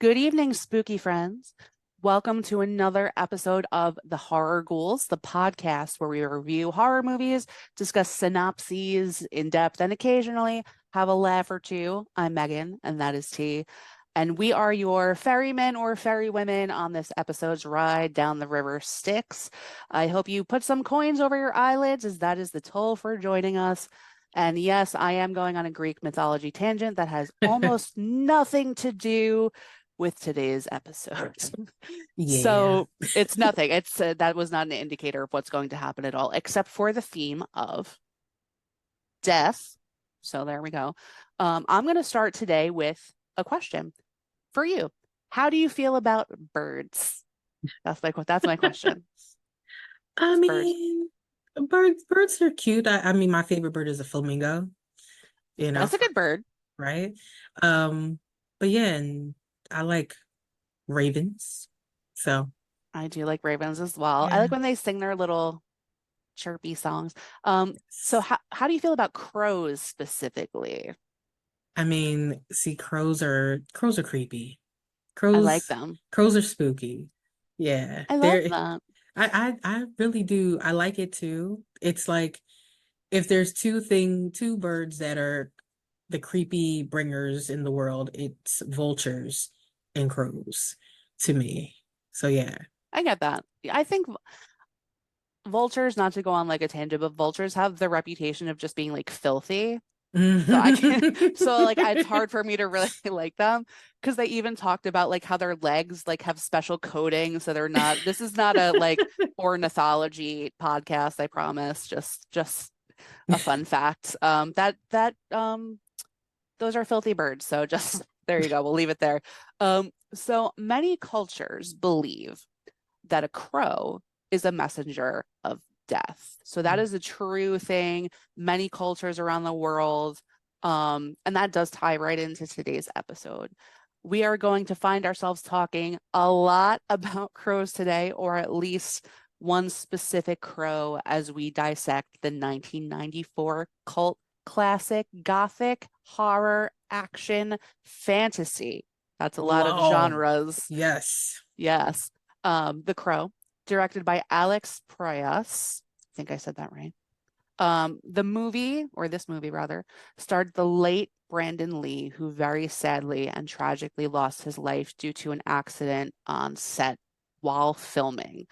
Good evening, spooky friends. Welcome to another episode of the Horror Ghouls, the podcast where we review horror movies, discuss synopses in depth, and occasionally have a laugh or two. I'm Megan, and that is T. And we are your ferrymen or ferrywomen on this episode's ride down the river Styx. I hope you put some coins over your eyelids, as that is the toll for joining us. And yes, I am going on a Greek mythology tangent that has almost nothing to do with today's episode. Yeah. So it's nothing. It's that was not an indicator of what's going to happen at all, except for the theme of death. So there we go. I'm going to start today with a question for you. How do you feel about birds? That's my question. I It's birds. mean, birds are cute. I mean, my favorite bird is a flamingo, you know, That's a good bird. right? Um, but yeah, and I like ravens. So, I do like ravens as well. I yeah. like when they sing their little chirpy songs. So how do you feel about crows specifically? I mean, see, crows are creepy. I like Crows them. crows are spooky. Yeah. I love They're them. I really do. I like it too. It's like if there's two birds that are the creepy bringers in the world, it's vultures and crows to me. So yeah. I get that. I think vultures, not to go on like a tangent, but vultures have the reputation of just being like filthy. So I can, so like it's hard for me to really like them because they even talked about like how their legs like have special coating, so they're not. This is not a like ornithology podcast, I promise. Just a fun fact. That those are filthy birds. So just there you go. We'll leave it there. So many cultures believe that a crow is a messenger of death. So that is a true thing. Many cultures around the world. And that does tie right into today's episode. We are going to find ourselves talking a lot about crows today, or at least one specific crow as we dissect the 1994 cult classic gothic horror action fantasy. That's a lot of Whoa. genres. Yes. Yes. The Crow, directed by Alex Proyas. I think I said that right. The movie, or this movie rather, starred the late Brandon Lee, who very sadly and tragically lost his life due to an accident on set while filming.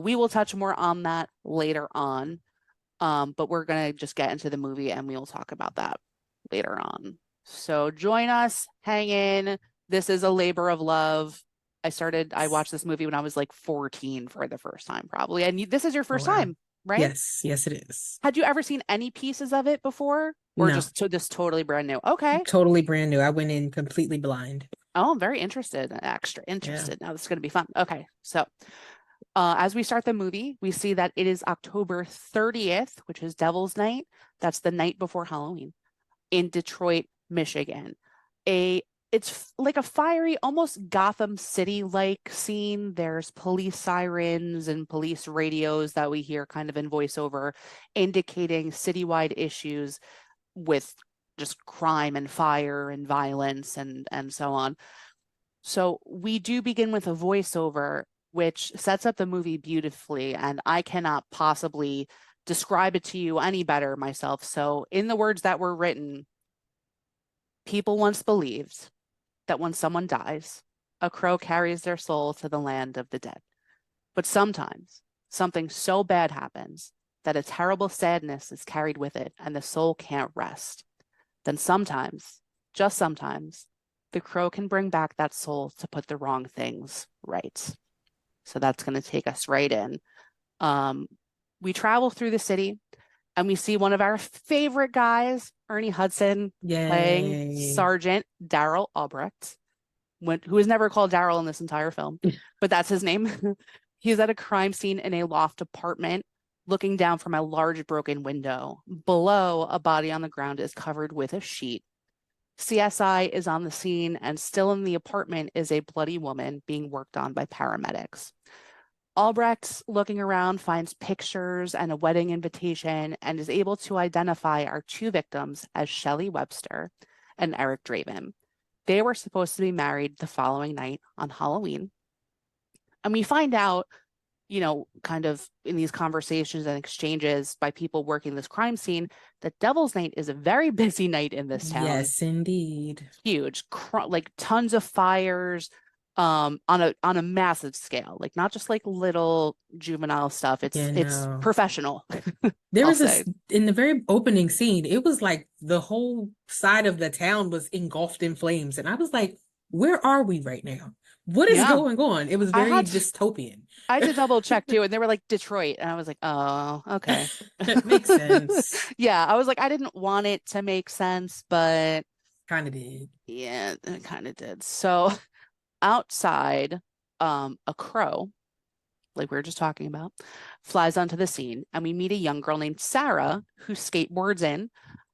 We will touch more on that later on, but we're going to just get into the movie and we will talk about that later on. So join us, hang in. This is a labor of love. I watched this movie when I was like 14 for the first time, probably. And this is your Oh first wow. time, right? Yes. Yes, it is. Had you ever seen any pieces of it before? Or No, just this totally brand new? Okay. totally brand new. I went in completely blind. Oh, I'm very interested, extra Yeah. interested. Now this is going to be fun. Okay. So, as we start the movie, we see that it is October 30th, which is Devil's Night. That's the night before Halloween in Detroit, Michigan. A Like a fiery, almost Gotham City-like scene. There's police sirens and police radios that we hear kind of in voiceover, indicating citywide issues with just crime and fire and violence and so on. So we do begin with a voiceover, which sets up the movie beautifully, and I cannot possibly describe it to you any better myself. So, in the words that were written, people once believed that when someone dies, a crow carries their soul to the land of the dead. But sometimes something so bad happens that a terrible sadness is carried with it and the soul can't rest. Then sometimes, just sometimes, the crow can bring back that soul to put the wrong things right. So that's going to take us right in. Um, we travel through the city and we see one of our favorite guys, Ernie Hudson, playing Yay. Sergeant Daryl Albrecht, who is never called Daryl in this entire film, but that's his name. He's at a crime scene in a loft apartment, looking down from a large broken window. Below, a body on the ground is covered with a sheet. CSI is on the scene, and still in the apartment is a bloody woman being worked on by paramedics. Albrecht, looking around, finds pictures and a wedding invitation and is able to identify our two victims as Shelley Webster and Eric Draven. They were supposed to be married the following night on Halloween. And we find out, kind of in these conversations and exchanges by people working this crime scene, that Devil's Night is a very busy night in this town. Yes, indeed. Huge, like tons of fires, on a massive scale, like not just like little juvenile stuff. It's Yeah, it's no. professional, There I'll was this say. in the very opening scene, it was like the whole side of the town was engulfed in flames. And I was like, where are we right now? What is Yeah, going on? It was I very had to, dystopian. I had to double check too, and they were like Detroit, and I was like, oh, okay. It makes sense. Yeah, I was like, I didn't want it to make sense, but Kind of did. yeah, it kind of did. So outside, a crow, like we were just talking about, flies onto the scene, and we meet a young girl named Sarah who skateboards in.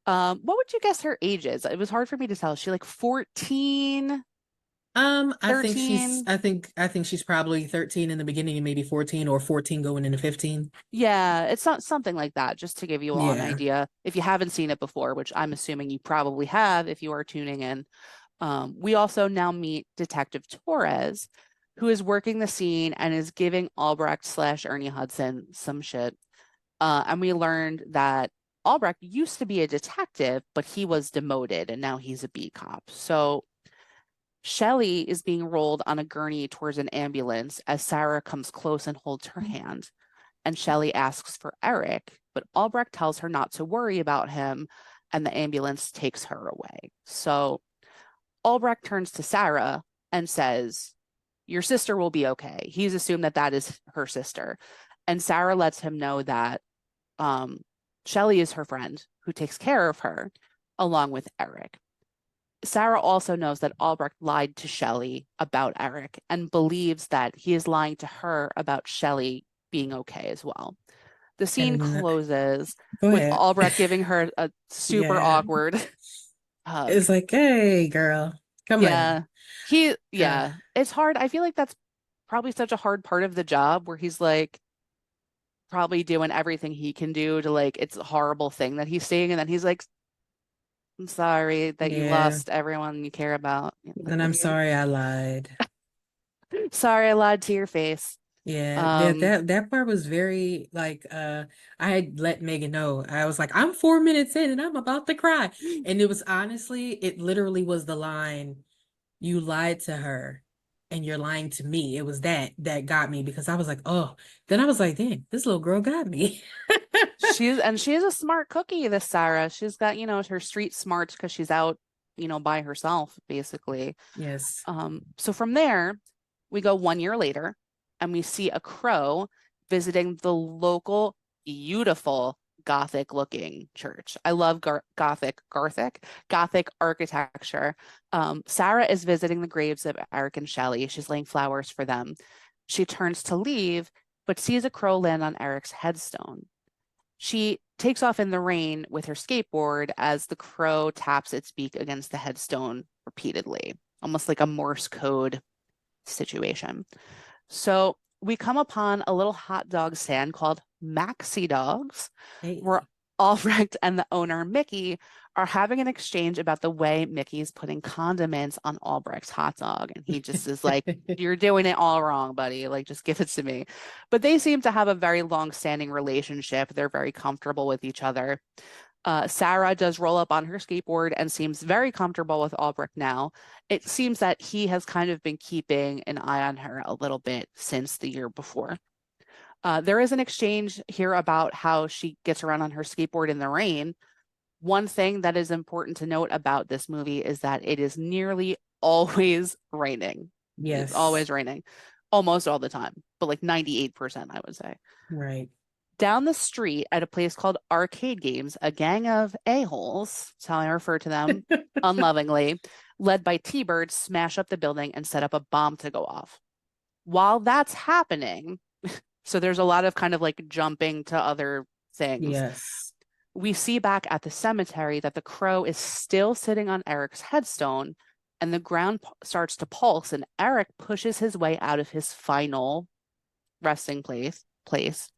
What would you guess her age is? It was hard for me to tell. Is she like 14, I think she's 13? I think she's probably 13 in the beginning and maybe 14 or 14 going into 15. Yeah, it's not something like that, just to give you all an Yeah. idea. If you haven't seen it before, which I'm assuming you probably have if you are tuning in. We also now meet Detective Torres, who is working the scene and is giving Albrecht slash Ernie Hudson some shit. And we learned that Albrecht used to be a detective, but he was demoted and now he's a beat cop. So Shelley is being rolled on a gurney towards an ambulance as Sarah comes close and holds her hand. And Shelley asks for Eric, but Albrecht tells her not to worry about him, and the ambulance takes her away. So Albrecht turns to Sarah and says, your sister will be okay. He's assumed that that is her sister. And Sarah lets him know that Shelley is her friend who takes care of her, along with Eric. Sarah also knows that Albrecht lied to Shelley about Eric and believes that he is lying to her about Shelley being okay as well. The scene And closes go with ahead. Albrecht giving her a super Yeah. awkward hug. It's like, hey, girl, come on. Uh, Yeah, it's hard. I feel like that's probably such a hard part of the job where he's like probably doing everything he can do to like, it's a horrible thing that he's seeing. And then he's like, I'm sorry that you yeah. lost everyone you care about. Like, And what I'm are you sorry I lied. sorry, I lied to your face. Yeah, Um, that part was very like I had let Megan know. I was like, I'm 4 minutes in and I'm about to cry. And it was honestly, it literally was the line, you lied to her and you're lying to me. It was that got me because I was like, oh, then I was like, dang, this little girl got me. she's a smart cookie, this Sarah. She's got, her street smarts because she's out, by herself, basically. Yes. So from there, we go 1 year later and we see a crow visiting the local beautiful Gothic looking church. I love Gothic architecture. Sarah is visiting the graves of Eric and Shelley. She's laying flowers for them. She turns to leave, but sees a crow land on Eric's headstone. She takes off in the rain with her skateboard as the crow taps its beak against the headstone repeatedly, almost like a Morse code situation. So we come upon a little hot dog stand called Maxi Dogs, where Hey. Albrecht and the owner, Mickey, are having an exchange about the way Mickey's putting condiments on Albrecht's hot dog. And he just is like, you're doing it all wrong, buddy. Like, just give it to me. But they seem to have a very long-standing relationship. They're very comfortable with each other. Sarah does roll up on her skateboard and seems very comfortable with Albrecht now. It seems that he has kind of been keeping an eye on her a little bit since the year before. There is an exchange here about how she gets around on her skateboard in the rain. One thing that is important to note about this movie is that it is nearly always raining. It's Yes. always raining, almost all the time, but like 98%, I would say. Right. Down the street at a place called Arcade Games, a gang of a-holes, that's how I refer to them unlovingly, led by T-Bird, smash up the building and set up a bomb to go off. While that's happening, so there's a lot of kind of like jumping to other things. Yes. We see back at the cemetery that the crow is still sitting on Eric's headstone and the ground starts to pulse and Eric pushes his way out of his final resting place.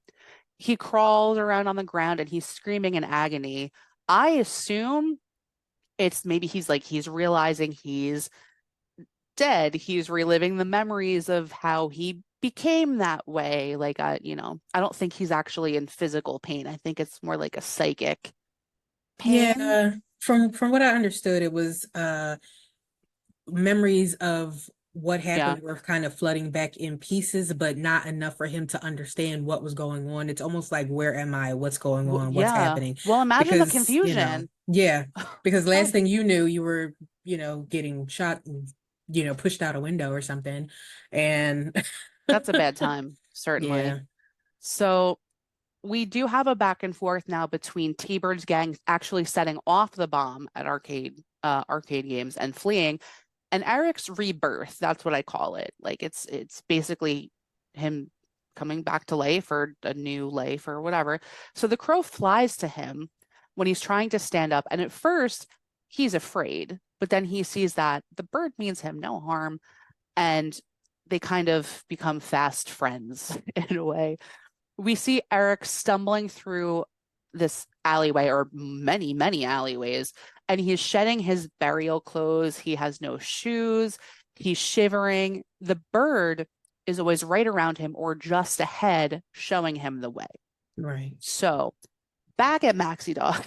He crawls around on the ground and he's screaming in agony. I assume it's maybe he's realizing he's dead. He's reliving the memories of how he became that way. Like, I don't think he's actually in physical pain. I think it's more like a psychic pain. Yeah, from what I understood, it was memories of what Yeah. happened were kind of flooding back in pieces, but not enough for him to understand what was going on. It's almost like, where am I? What's going on? What's Yeah. happening? Well, imagine the Because, confusion. yeah, because last Oh, thing you knew, you were, getting shot and, pushed out a window or something. And that's a bad time, certainly. yeah, So we do have a back and forth now between T-Bird's gang actually setting off the bomb at arcade games and fleeing, and Eric's rebirth. That's what I call it. Like it's basically him coming back to life or a new life or whatever. So the crow flies to him when he's trying to stand up, and at first he's afraid, but then he sees that the bird means him no harm, and they kind of become fast friends in a way. We see Eric stumbling through this alleyway or many, many alleyways, and he's shedding his burial clothes. He has no shoes. He's shivering. The bird is always right around him or just ahead, showing him the way. right. So back at Maxi Dog,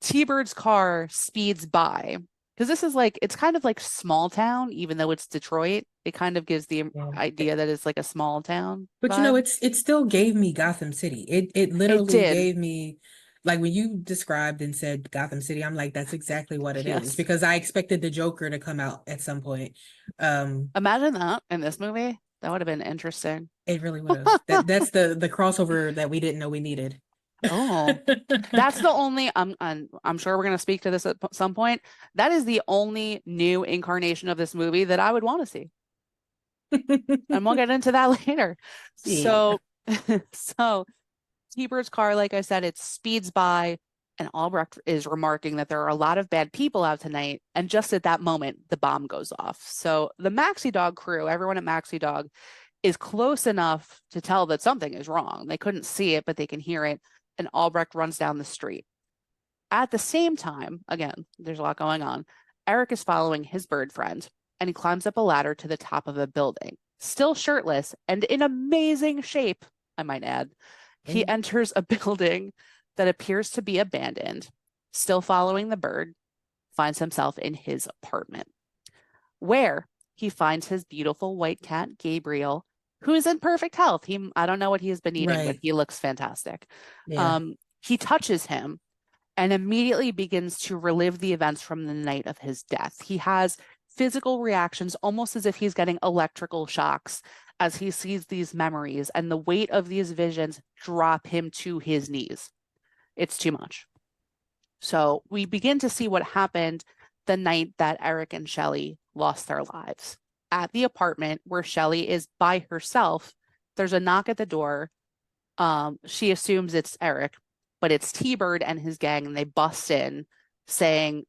T-Bird's car speeds by because this is like, it's kind of like small town, even though it's Detroit. It kind of gives the Yeah. idea that it's like a small town But vibe. it still gave me Gotham City. It It literally did. gave me, like, when you described and said Gotham City, I'm like, that's exactly what it is, Yes. because I expected the Joker to come out at some point. Imagine that in this movie. That would have been interesting. It really would have. That's the crossover that we didn't know we needed. Oh, that's the only, I'm sure we're going to speak to this at some point. That is the only new incarnation of this movie that I would want to see. And we'll get into that later. Yeah. So, so T-Bird's car, like I said, it speeds by, and Albrecht is remarking that there are a lot of bad people out tonight. And just at that moment, the bomb goes off. So the Maxi Dog crew, everyone at Maxi Dog, is close enough to tell that something is wrong. They couldn't see it, but they can hear it. And Albrecht runs down the street. At the same time, again, there's a lot going on. Eric is following his bird friend, and he climbs up a ladder to the top of a building, still shirtless and in amazing shape, I might add. He And enters a building that appears to be abandoned, still following the bird, finds himself in his apartment, where he finds his beautiful white cat, Gabriel, who is in perfect health. I don't know what he has been eating, but right. he looks fantastic. Yeah. He touches him and immediately begins to relive the events from the night of his death. He has physical reactions, almost as if he's getting electrical shocks as he sees these memories, and the weight of these visions drop him to his knees. It's too much. So we begin to see what happened the night that Eric and Shelley lost their lives. At the apartment where Shelley is by herself, there's a knock at the door. She assumes it's Eric, but it's T-Bird and his gang, and they bust in saying,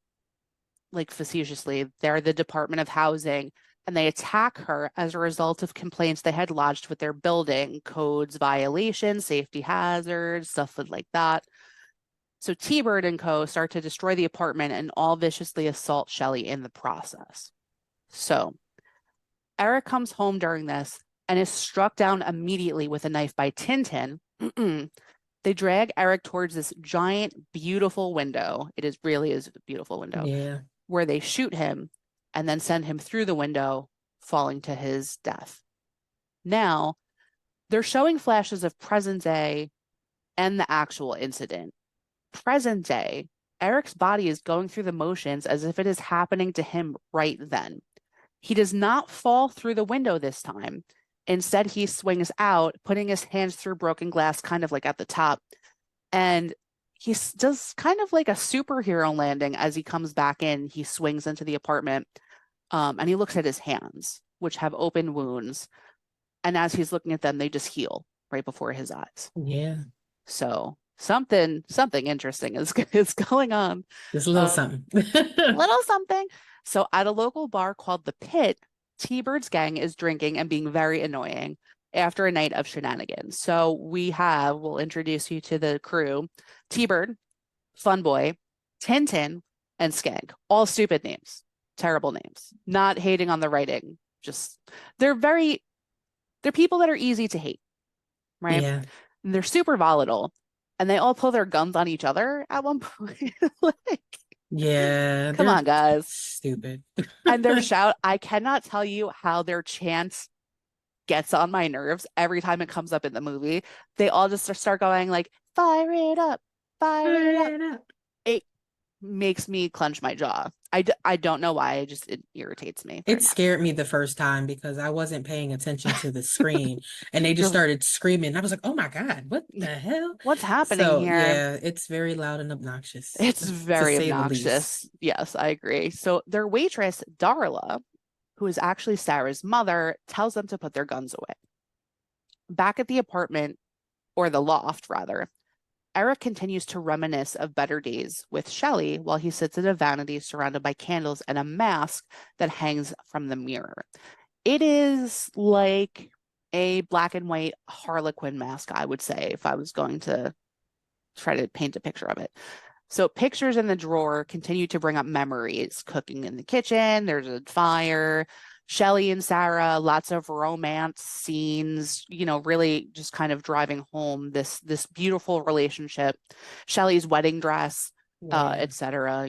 like facetiously, they're the Department of Housing, and they attack her as a result of complaints they had lodged with their building, codes violations, safety hazards, stuff like that. So T-Bird and co start to destroy the apartment and all viciously assault Shelley in the process. So Eric comes home during this and is struck down immediately with a knife by Tintin. They drag Eric towards this giant, beautiful window. Really is a beautiful window Yeah. where they shoot him and then send him through the window, falling to his death. Now, they're showing flashes of present day and the actual incident. Present day, Eric's body is going through the motions as if it is happening to him right then. He does not fall through the window this time. Instead, he swings out, putting his hands through broken glass, kind of like at the top. And he does kind of like a superhero landing as he comes back in. He swings into the apartment, and he looks at his hands, which have open wounds. And as he's looking at them, they just heal right before his eyes. Yeah. So something interesting is going on. Just a little Uh, something. little something. So at a local bar called The Pit, T-Bird's gang is drinking and being very annoying after a night of shenanigans. So we'll introduce you to the crew: T-Bird, Fun Boy, Tintin, and Skank. All stupid names, terrible names. Not hating on the writing. Just they're very they're people that are easy to hate, right? Yeah. And they're super volatile. And they all pull their guns on each other at one point. Like, Yeah, come they're on, guys. stupid. And their shout, I cannot tell you how their chant gets on my nerves every time it comes up in the movie. They all just start going like, fire it up, fire it up. It makes me clench my jaw. I don't know why. It irritates me very It much. scared me the first time because I wasn't paying attention to the screen and they just You're, started screaming. I was like, oh my God, what the hell? what's happening So, here? yeah, it's very loud and obnoxious, It's to very say the least. obnoxious. Yes, I agree. So their waitress, Darla, who is actually Sarah's mother, tells them to put their guns away. Back at the apartment, or the loft rather, Eric continues to reminisce of better days with Shelley while he sits at a vanity surrounded by candles and a mask that hangs from the mirror. It is like a black and white Harlequin mask, I would say, if I was going to try to paint a picture of it. So pictures in the drawer continue to bring up memories. Cooking in the kitchen, there's a fire, Shelley and Sarah, lots of romance scenes, really just kind of driving home this beautiful relationship. Shelley's wedding dress, Yeah. etc.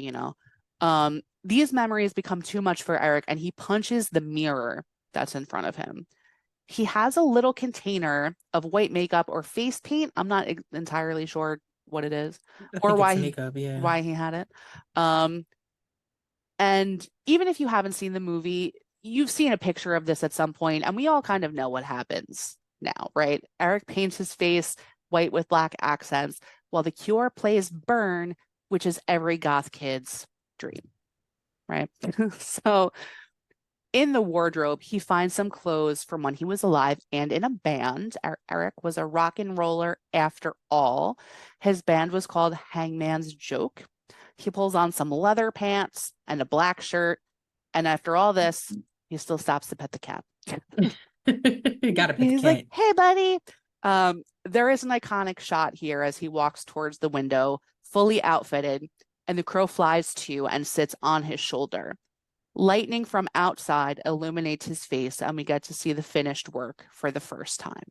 These memories become too much for Eric and he punches the mirror that's in front of him. He has a little container of white makeup or face paint. I'm not entirely sure what it is I or think it's makeup, yeah. why he had it. Um, and even if you haven't seen the movie, you've seen a picture of this at some point, and we all kind of know what happens now, right? Eric paints his face white with black accents while the Cure plays Burn, which is every goth kid's dream, right? So in the wardrobe, he finds some clothes from when he was alive and in a band. Eric was a rock and roller after all. His band was called Hangman's Joke. He pulls on some leather pants and a black shirt. And after all this, he still stops to pet the cat. You gotta pet the He's like, cat. hey, buddy. There is an iconic shot here as he walks towards the window, fully outfitted, and the crow flies to and sits on his shoulder. Lightning from outside illuminates his face, and we get to see the finished work for the first time.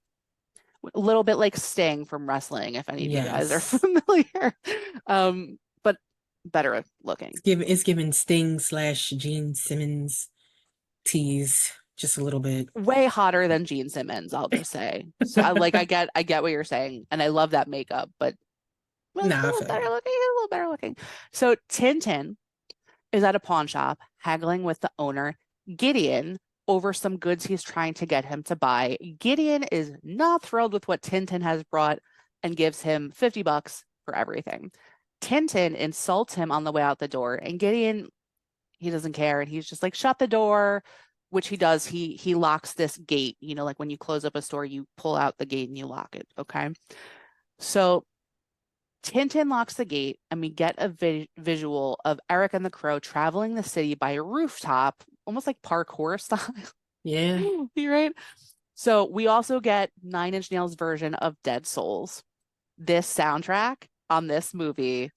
A little bit like Sting from wrestling, if any of you guys are Yes. familiar, but better looking. It's given Sting slash Gene Simmons tease just a little bit. Way hotter than Gene Simmons, I'll just say. So I get what you're saying, and I love that makeup, but well, it's a Nah, I little feel better you. looking, a little better looking. So Tintin is at a pawn shop haggling with the owner, Gideon, over some goods he's trying to get him to buy. Gideon is not thrilled with what Tintin has brought and gives him $50 for everything. Tintin insults him on the way out the door, and Gideon, he doesn't care, and he's just like, shut the door, which he does. He locks this gate, like when you close up a store, you pull out the gate and you lock it. Okay. So Tintin locks the gate, and we get a visual of Eric and the Crow traveling the city by a rooftop, almost like parkour style. Yeah. You right? So we also get Nine Inch Nails' version of Dead Souls. This soundtrack on this movie,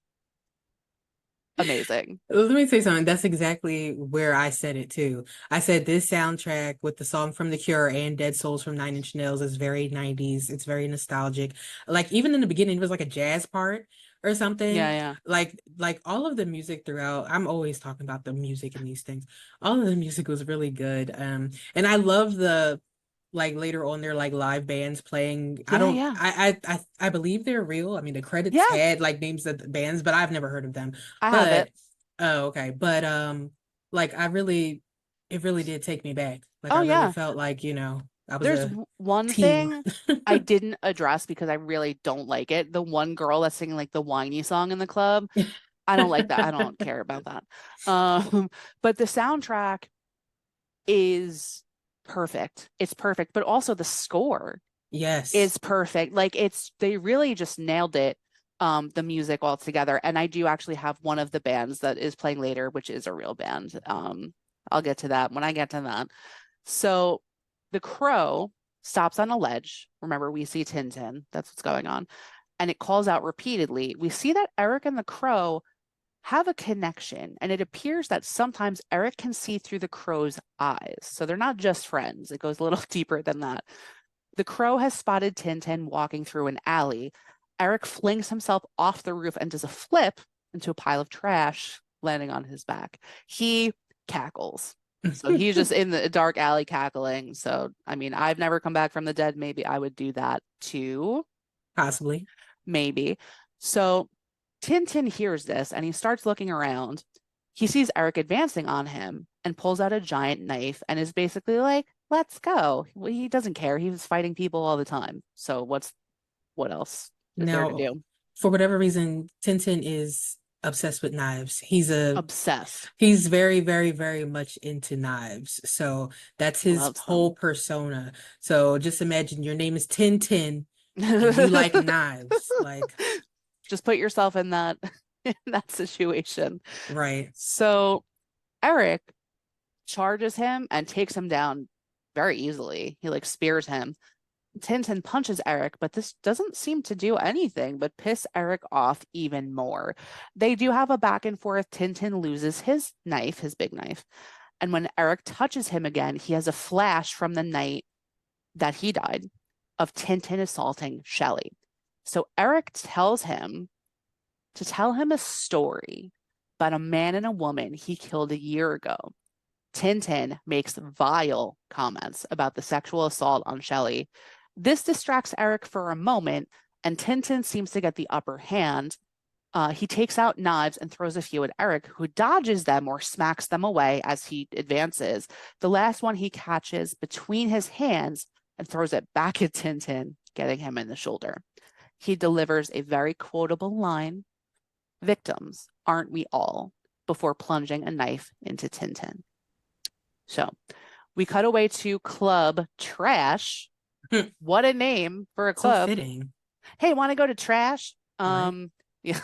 amazing. Let me say something. That's exactly where I said it too. I said this soundtrack with the song from The Cure and Dead Souls from Nine Inch Nails is very 90s. It's very nostalgic. Like even in the beginning, it was like a jazz part or Yeah, something. yeah. Like all of the music throughout, I'm always talking about the music in these things. All of the music was really good. And I love the like later on they're like live bands playing. I Yeah, don't yeah. I believe they're real. I mean the credits Yeah, had like names of the bands, but I've never heard of them. I have it. But oh, okay. But like it really did take me back. Like I Oh, really yeah. felt like, I was There's a one team. thing I didn't address because I really don't like it. The one girl that's singing like the whiny song in the club. I don't like that. I don't care about that. But the soundtrack is perfect. It's perfect, but also the score Yes. is perfect. Like they really just nailed it, the music all together. And I do actually have one of the bands that is playing later, which is a real band. I'll get to that when I get to that. So the crow stops on a ledge. Remember, we see Tintin. That's what's going on. And it calls out repeatedly. We see that Eric and the crow have a connection, and it appears that sometimes Eric can see through the crow's eyes. So they're not just friends, it goes a little deeper than that. The crow has spotted Tintin walking through an alley. Eric flings himself off the roof and does a flip into a pile of trash, landing on his back. He cackles. So he's just in the dark alley cackling. So, I mean, I've never come back from the dead. Maybe I would do that too. Possibly. Maybe. So Tintin hears this and he starts looking around. He sees Eric advancing on him and pulls out a giant knife and is basically like, let's go. Well, he doesn't care. He was fighting people all the time. So what else is there to Now, do? for whatever reason, Tintin is obsessed with knives. Obsessed. He's very, very, very much into knives. So that's his Loves them. whole persona. So just imagine your name is Tintin and you like knives. Like, Just put yourself in that in that situation. right. So Eric charges him and takes him down very easily. He like spears him. Tintin punches Eric, but this doesn't seem to do anything but piss Eric off even more. They do have a back and forth. Tintin loses his knife, his big knife. And when Eric touches him again, he has a flash from the night that he died of Tintin assaulting Shelley. So Eric tells him to tell him a story about a man and a woman he killed a year ago. Tintin makes vile comments about the sexual assault on Shelley. This distracts Eric for a moment, and Tintin seems to get the upper hand. He takes out knives and throws a few at Eric, who dodges them or smacks them away as he advances. The last one he catches between his hands and throws it back at Tintin, getting him in the shoulder. He delivers a very quotable line, "Victims, aren't we all?" before plunging a knife into Tintin. So we cut away to Club Trash. What a name for a So club. fitting. Hey, want to go to Trash? Right. Yeah.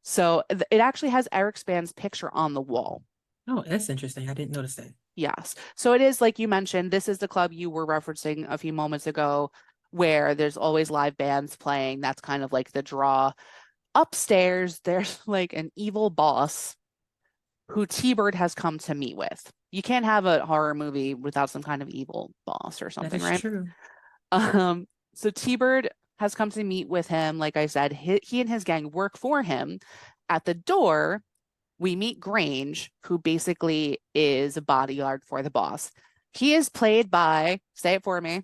So it actually has Eric Span's picture on the wall. Oh, that's interesting. I didn't notice that. Yes. So it is like you mentioned, this is the club you were referencing a few moments ago where there's always live bands playing. That's kind of like the draw. Upstairs, there's like an evil boss who T-Bird has come to meet with. You can't have a horror movie without some kind of evil boss or That something, is right? true. So T-Bird has come to meet with him. Like I said, he and his gang work for him. At the door, we meet Grange, who basically is a bodyguard for the boss. He is played by, say it for me,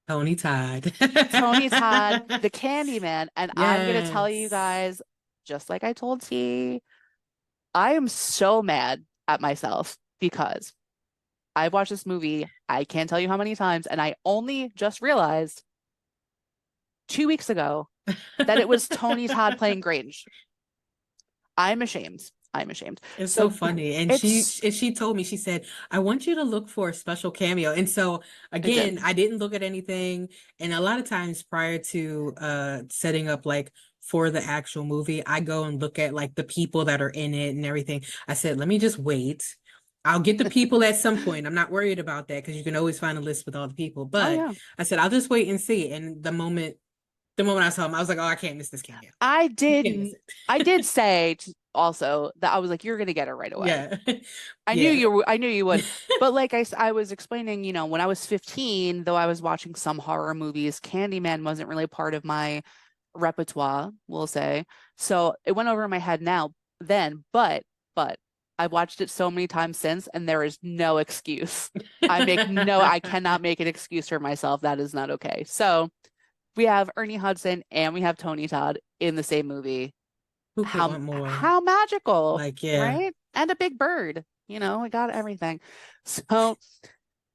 Tony Todd. Tony Todd, the Candyman. And I'm going to tell you Yes. guys, just like I told T, I am so mad at myself because I've watched this movie, I can't tell you how many times, and I only just realized 2 weeks ago that it was Tony Todd playing Grange. I'm ashamed. I'm ashamed. It's so So funny. And it's she told me, she said, I want you to look for a special cameo. And so it again, did. I didn't look at anything. And a lot of times prior to setting up like for the actual movie, I go and look at like the people that are in it and everything. I said, let me just wait. I'll get the people at some point. I'm not worried about that because you can always find a list with all the people. Oh But yeah. I said, I'll just wait and see. And the moment I saw him, I was like, oh, I can't miss this cameo. I You did can't miss it. I did say also that I was like, you're gonna get it right away. Yeah. Yeah. I knew you would. But like I was explaining, when I was 15, though I was watching some horror movies, Candyman wasn't really part of my repertoire, we'll say. So it went over my head but I've watched it so many times since, and there is no excuse. I cannot make an excuse for myself. That is not okay. So we have Ernie Hudson and we have Tony Todd in the same movie. Who could How want more? how magical, Like, yeah. right? And a big bird. We got everything. So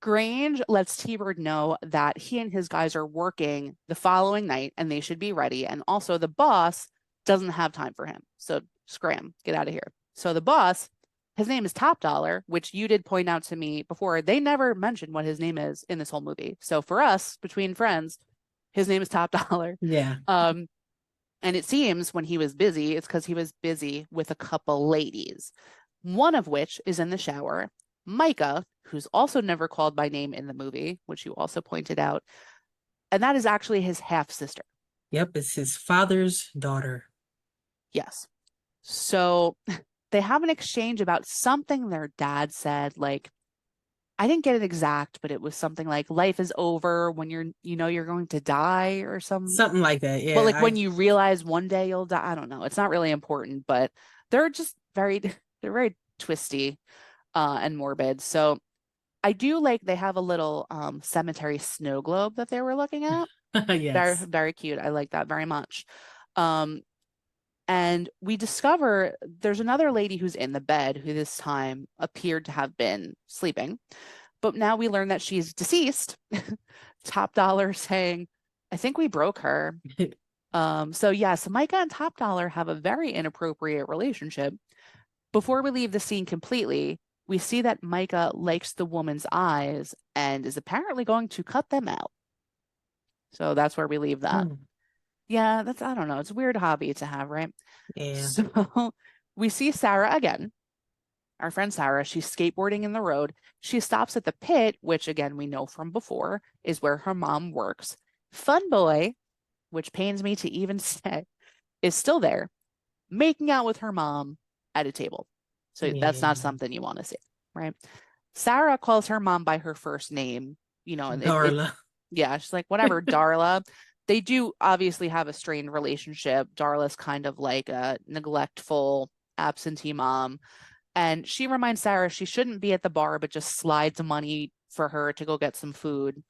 Grange lets T-Bird know that he and his guys are working the following night and they should be ready. And also the boss doesn't have time for him. So scram, get out of here. So the boss, his name is Top Dollar, which you did point out to me before. They never mentioned what his name is in this whole movie. So for us, between friends, his name is Top Dollar. Yeah. And it seems when he was busy, it's because he was busy with a couple ladies, one of which is in the shower, Micah, who's also never called by name in the movie, which you also pointed out. And that is actually his half sister. Yep, it's his father's daughter. Yes. So they have an exchange about something their dad said, like, I didn't get it exact, but it was something like life is over when you're going to die or some, Something like that. but Yeah, like when you realize one day you'll die. I don't know. It's not really important, but they're just very, they're very twisty and morbid. So I do like they have a little cemetery snow globe that they were looking at. Very, yes. very cute. I like that very much. Um, and we discover there's another lady who's in the bed who this time appeared to have been sleeping. But now we learn that she's deceased. Top Dollar saying, I think we broke her. So yes, Micah and Top Dollar have a very inappropriate relationship. Before we leave the scene completely, we see that Micah likes the woman's eyes and is apparently going to cut them out. So that's where we leave that. Hmm. Yeah, that's, I don't know. It's a weird hobby to have, right? Yeah. So we see Sarah again, our friend Sarah. She's skateboarding in the road. She stops at the pit, which again, we know from before is where her mom works. Fun Boy, which pains me to even say, is still there, making out with her mom at a table. So that's not Yeah. something you want to see, right? Sarah calls her mom by her first name, and it Darla. yeah, she's like, whatever, Darla. They do obviously have a strained relationship. Darla's kind of like a neglectful, absentee mom. And she reminds Sarah she shouldn't be at the bar, but just slides money for her to go get some food.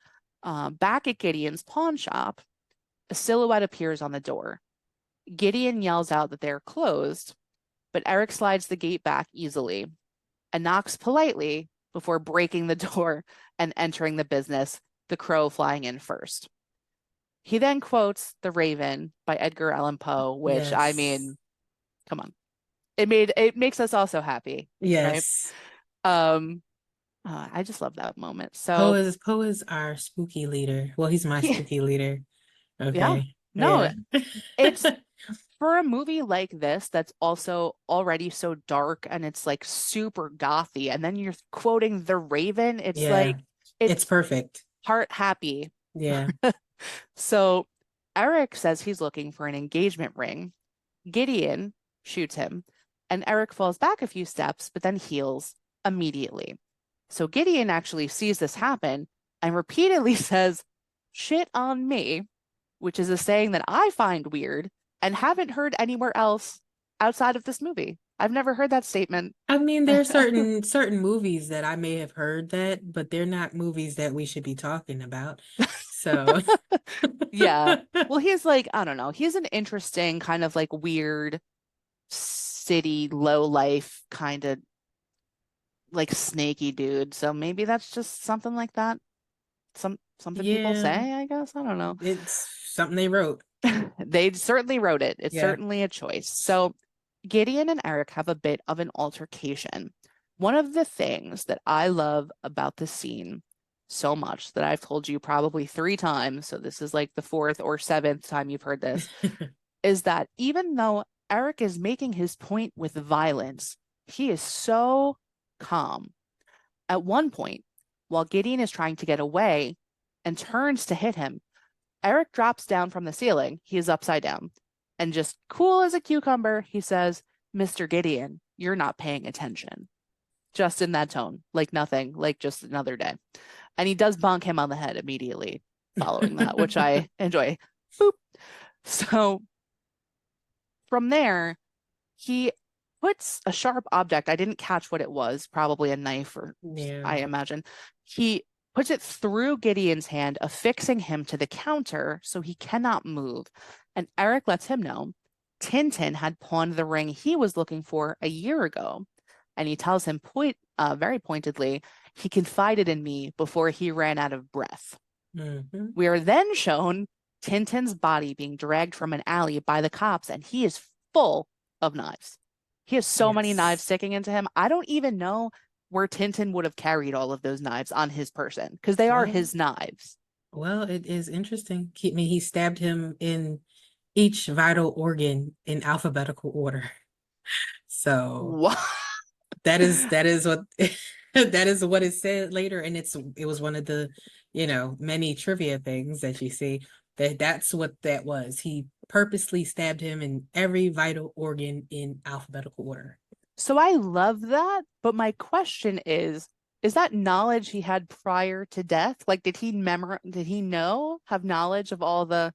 Back at Gideon's pawn shop, a silhouette appears on the door. Gideon yells out that they're closed, but Eric slides the gate back easily and knocks politely before breaking the door and entering the business, the crow flying in first. He then quotes The Raven by Edgar Allan Poe, which I Yes. mean, come on. It makes us also happy, right? Yes. Um I just love that moment. Poe So is our spooky leader. Well, he's my he, spooky leader. yeah. Okay. No, Yeah. it's for a movie like this that's also already so dark and it's like super gothy, and then you're quoting The Raven, it's Yeah. like It's it's perfect. heart happy. Yeah. So Eric says he's looking for an engagement ring. Gideon shoots him, and Eric falls back a few steps, but then heals immediately. So Gideon actually sees this happen and repeatedly says, shit on me, which is a saying that I find weird and haven't heard anywhere else outside of this movie. I've never heard that statement. I mean, there are certain movies that I may have heard that, but they're not movies that we should be talking about. So, Yeah. Well, he's like, I don't know. He's an interesting kind of like weird city low life kind of like snaky dude. So maybe that's just something like that. Something people yeah, say, I guess. I don't know. it's something they wrote. They certainly wrote it. It's Yeah. certainly a choice. So Gideon and Eric have a bit of an altercation. One of the things that I love about the scene so much that I've told you probably 3 times, so this is like the fourth or seventh time you've heard this, is that even though Eric is making his point with violence, he is so calm. At one point, while Gideon is trying to get away and turns to hit him, Eric drops down from the ceiling. He is upside down. And just cool as a cucumber, he says, Mr. Gideon, you're not paying attention. Just in that tone, like nothing, like just another day. And he does bonk him on the head immediately following that, which I enjoy. Boop. So from there, he puts a sharp object. I didn't catch what it was, probably a knife or Yeah. I imagine. He puts it through Gideon's hand, affixing him to the counter so he cannot move. And Eric lets him know Tintin had pawned the ring he was looking for a year ago. And he tells him very pointedly, he confided in me before he ran out of breath. Hmm. We are then shown Tintin's body being dragged from an alley by the cops, and he is full of knives. He has so many knives Yes. sticking into him. I don't even know where Tintin would have carried all of those knives on his person because they are Well, his knives. well, it is interesting. Keep me, he stabbed him in each vital organ in alphabetical order. So What? that is what that is what is said later, and it was one of the, many trivia things that you see that's what that was. He purposely stabbed him in every vital organ in alphabetical order. So I love that, but my question is that knowledge he had prior to death? Like, did he have knowledge of all the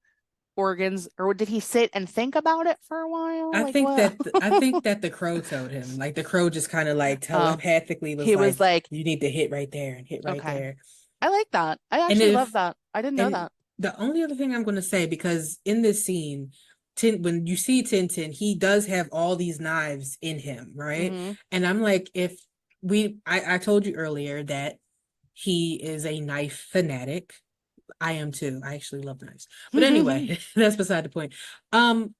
organs, or did he sit and think about it for a while? Like what? I think that the crow told him. Like the crow just kind of like Um, telepathically was he was like, like, you need to hit right there and hit right okay, there. I like that. I And actually love if that. I didn't know and that. the only other thing I'm going to say, because in this scene, when you see Tintin, he does have all these knives in him, right? Hmm. And I'm like, if I told you earlier that he is a knife fanatic. I am too. I actually love knives. But anyway, that's beside the point.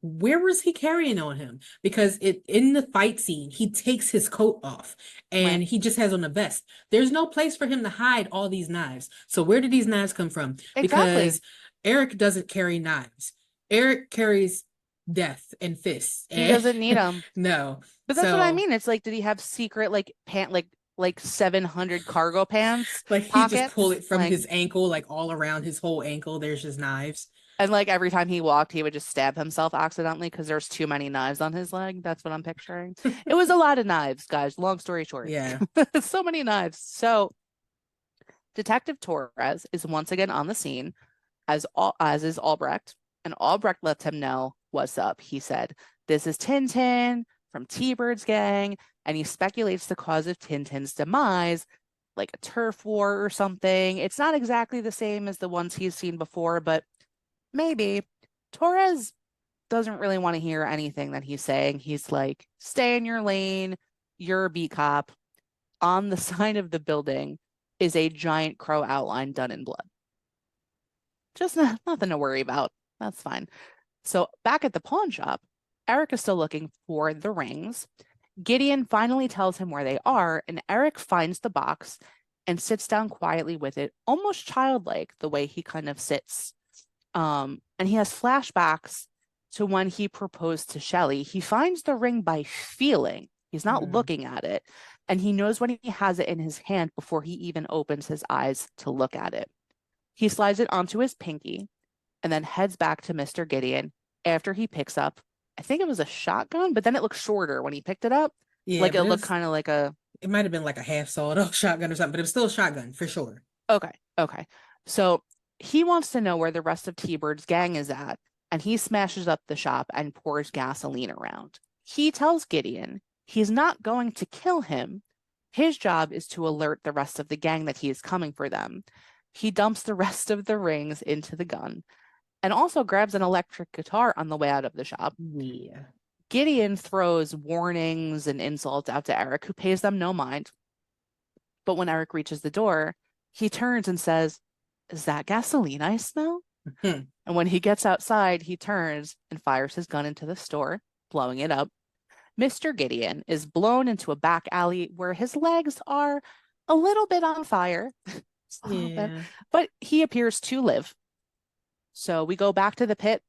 Where was he carrying on him? Because it in the fight scene, he takes his coat off Right. and he just has on a vest. There's no place for him to hide all these knives. So where did these knives come from? Exactly. Because Eric doesn't carry knives. Eric carries death and fists. He And doesn't need them. no. But that's what I So mean. It's like, did he have secret like 700 cargo pants like he just pull pockets? it from Like, his ankle, like all around his whole ankle. There's just knives. and like every time he walked, he would just stab himself accidentally because there's too many knives on his leg. That's what I'm picturing. It was a lot of knives, guys. Long story short. Yeah. So many knives. So Detective Torres is once again on the scene, as is Albrecht, and Albrecht lets him know what's up. He said, "This is Tintin from T-Bird's gang," and he speculates the cause of Tintin's demise, like a turf war or something. It's not exactly the same as the ones he's seen before, but maybe. Torres doesn't really want to hear anything that he's saying. He's like, "Stay in your lane. You're a beat cop." On the side of the building is a giant crow outline done in blood. Just nothing to worry about. That's fine. So back at the pawn shop, Eric is still looking for the rings. Gideon finally tells him where they are, and Eric finds the box and sits down quietly with it, almost childlike the way he kind of sits. And he has flashbacks to when he proposed to Shelley. He finds the ring by feeling. He's not Mm. looking at it. And he knows when he has it in his hand before he even opens his eyes to look at it. He slides it onto his pinky and then heads back to Mr. Gideon after he picks up, I think it was a shotgun, but then it looked shorter when he picked it up. Yeah, Like it but looked kind of like a, it might have been like a half sawed off shotgun or something, but it was still a shotgun for sure. okay, okay. So he wants to know where the rest of T-Bird's gang is at, and he smashes up the shop and pours gasoline around. He tells Gideon he's not going to kill him. His job is to alert the rest of the gang that he is coming for them. He dumps the rest of the rings into the gun and also grabs an electric guitar on the way out of the shop. Yeah. Gideon throws warnings and insults out to Eric, who pays them no mind. But when Eric reaches the door, he turns and says, "Is that gasoline I smell?" Hmm. And when he gets outside, he turns and fires his gun into the store, blowing it up. Mr. Gideon is blown into a back alley where his legs are a little bit on fire, a little bit, Yeah. but he appears to live. So we go back to the pit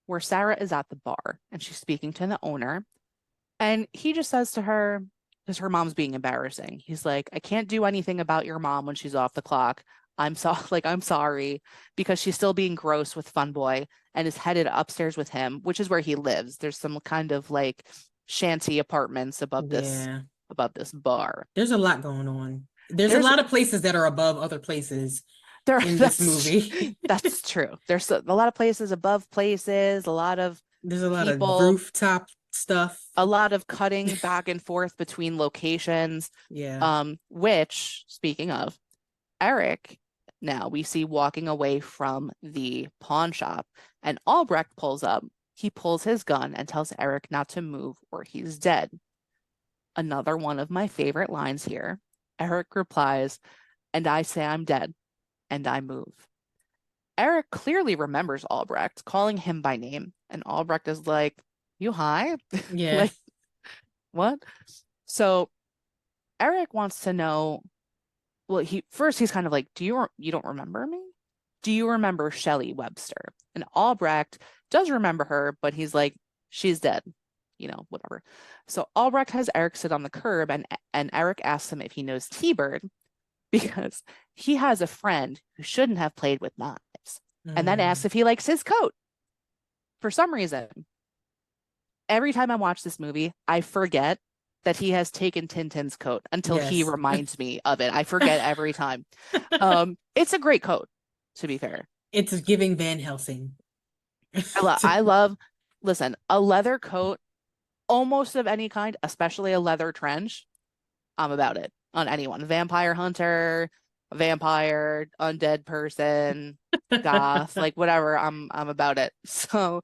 where Sarah is at the bar and she's speaking to the owner. And he just says to her, because her mom's being embarrassing, he's like, "I can't do anything about your mom when she's off the clock. I'm sorry, because she's still being gross with Fun Boy and is headed upstairs with him, which is where he lives. There's some kind of like shanty apartments Yeah. above this bar. There's a lot going on. There's a There's lot of places that are above other places there in this that's movie. that's true. There's a lot of places above places, a lot of There's a lot of people, rooftop stuff. a lot of cutting back and forth between locations. Yeah. Which, speaking of, Eric, now we see walking away from the pawn shop, and Albrecht pulls up. He pulls his gun and tells Eric not to move or he's dead. Another one of my favorite lines here. Eric replies, "And I say I'm dead, and I move." Eric clearly remembers Albrecht calling him by name, and Albrecht is like, "You high?" Yeah. Like, what? So Eric wants to know, well, he's kind of like, you don't remember me? Do you remember Shelley Webster? And Albrecht does remember her, but he's like, "She's dead." Whatever. So Albrecht has Eric sit on the curb, and Eric asks him if he knows T-Bird because he has a friend who shouldn't have played with knives, and then asks Mm. if he likes his coat. For some reason, every time I watch this movie, I forget that he has taken Tintin's coat until he Yes. reminds me of it. I forget every time. It's a great coat, to be fair. It's giving Van Helsing. I love, listen, a leather coat, almost of any kind, especially a leather trench. I'm about it on anyone. Vampire hunter, vampire, undead person, goth, like whatever. I'm about it. So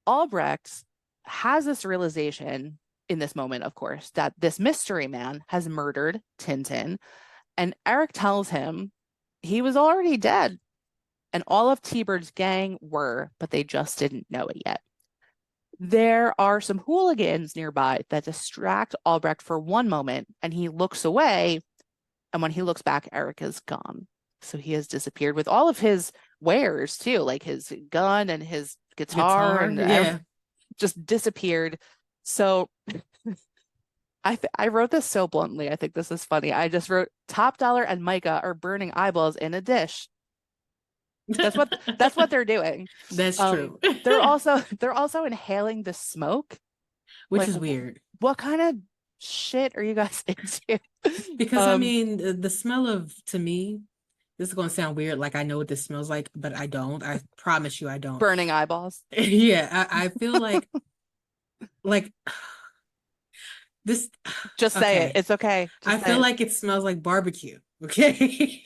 Albrecht has this realization in this moment, of course, that this mystery man has murdered Tintin, and Eric tells him he was already dead, and all of T-Bird's gang were, but they just didn't know it yet. There are some hooligans nearby that distract Albrecht for one moment, and he looks away, and when he looks back, Eric is gone. So he has disappeared with all of his wares too, like his gun and his guitar Guitar, and yeah. just disappeared. So I wrote this so bluntly. I think this is funny. I just wrote Top Dollar and Micah are burning eyeballs in a dish. That's what they're doing. That's true. They're also inhaling the smoke. Which Like, is weird. what kind of shit are you guys into? Because I mean, the smell of, to me, this is going to sound weird, like I know what this smells like, but I don't. I promise you I don't. Burning eyeballs. Yeah, I feel like this, Just say it. okay. It's okay. I Just say feel it. like it smells like barbecue. Okay.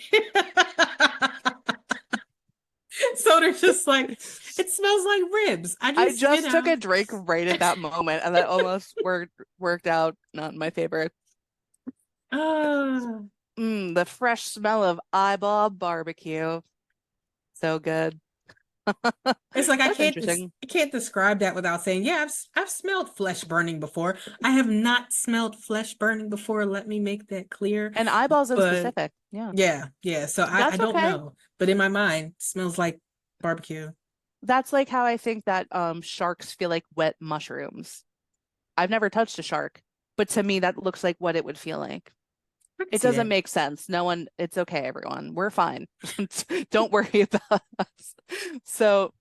So they're just like, it smells like ribs. I just took a drink right at that moment, and that almost worked out. Not my favorite. Ah. The fresh smell of eyeball barbecue. So good. It's like That's interesting. I can't describe that without saying, yeah, I've smelled flesh burning before. I have not smelled flesh burning before. Let me make that clear. And eyeballs in But specific. Yeah. yeah. So I That's don't okay. know. But in my mind, it smells like barbecue. That's like how I think that sharks feel like wet mushrooms. I've never touched a shark, but to me that looks like what it would feel like. I can It see doesn't that. make sense. No one, it's okay, everyone. We're fine. Don't worry about us. So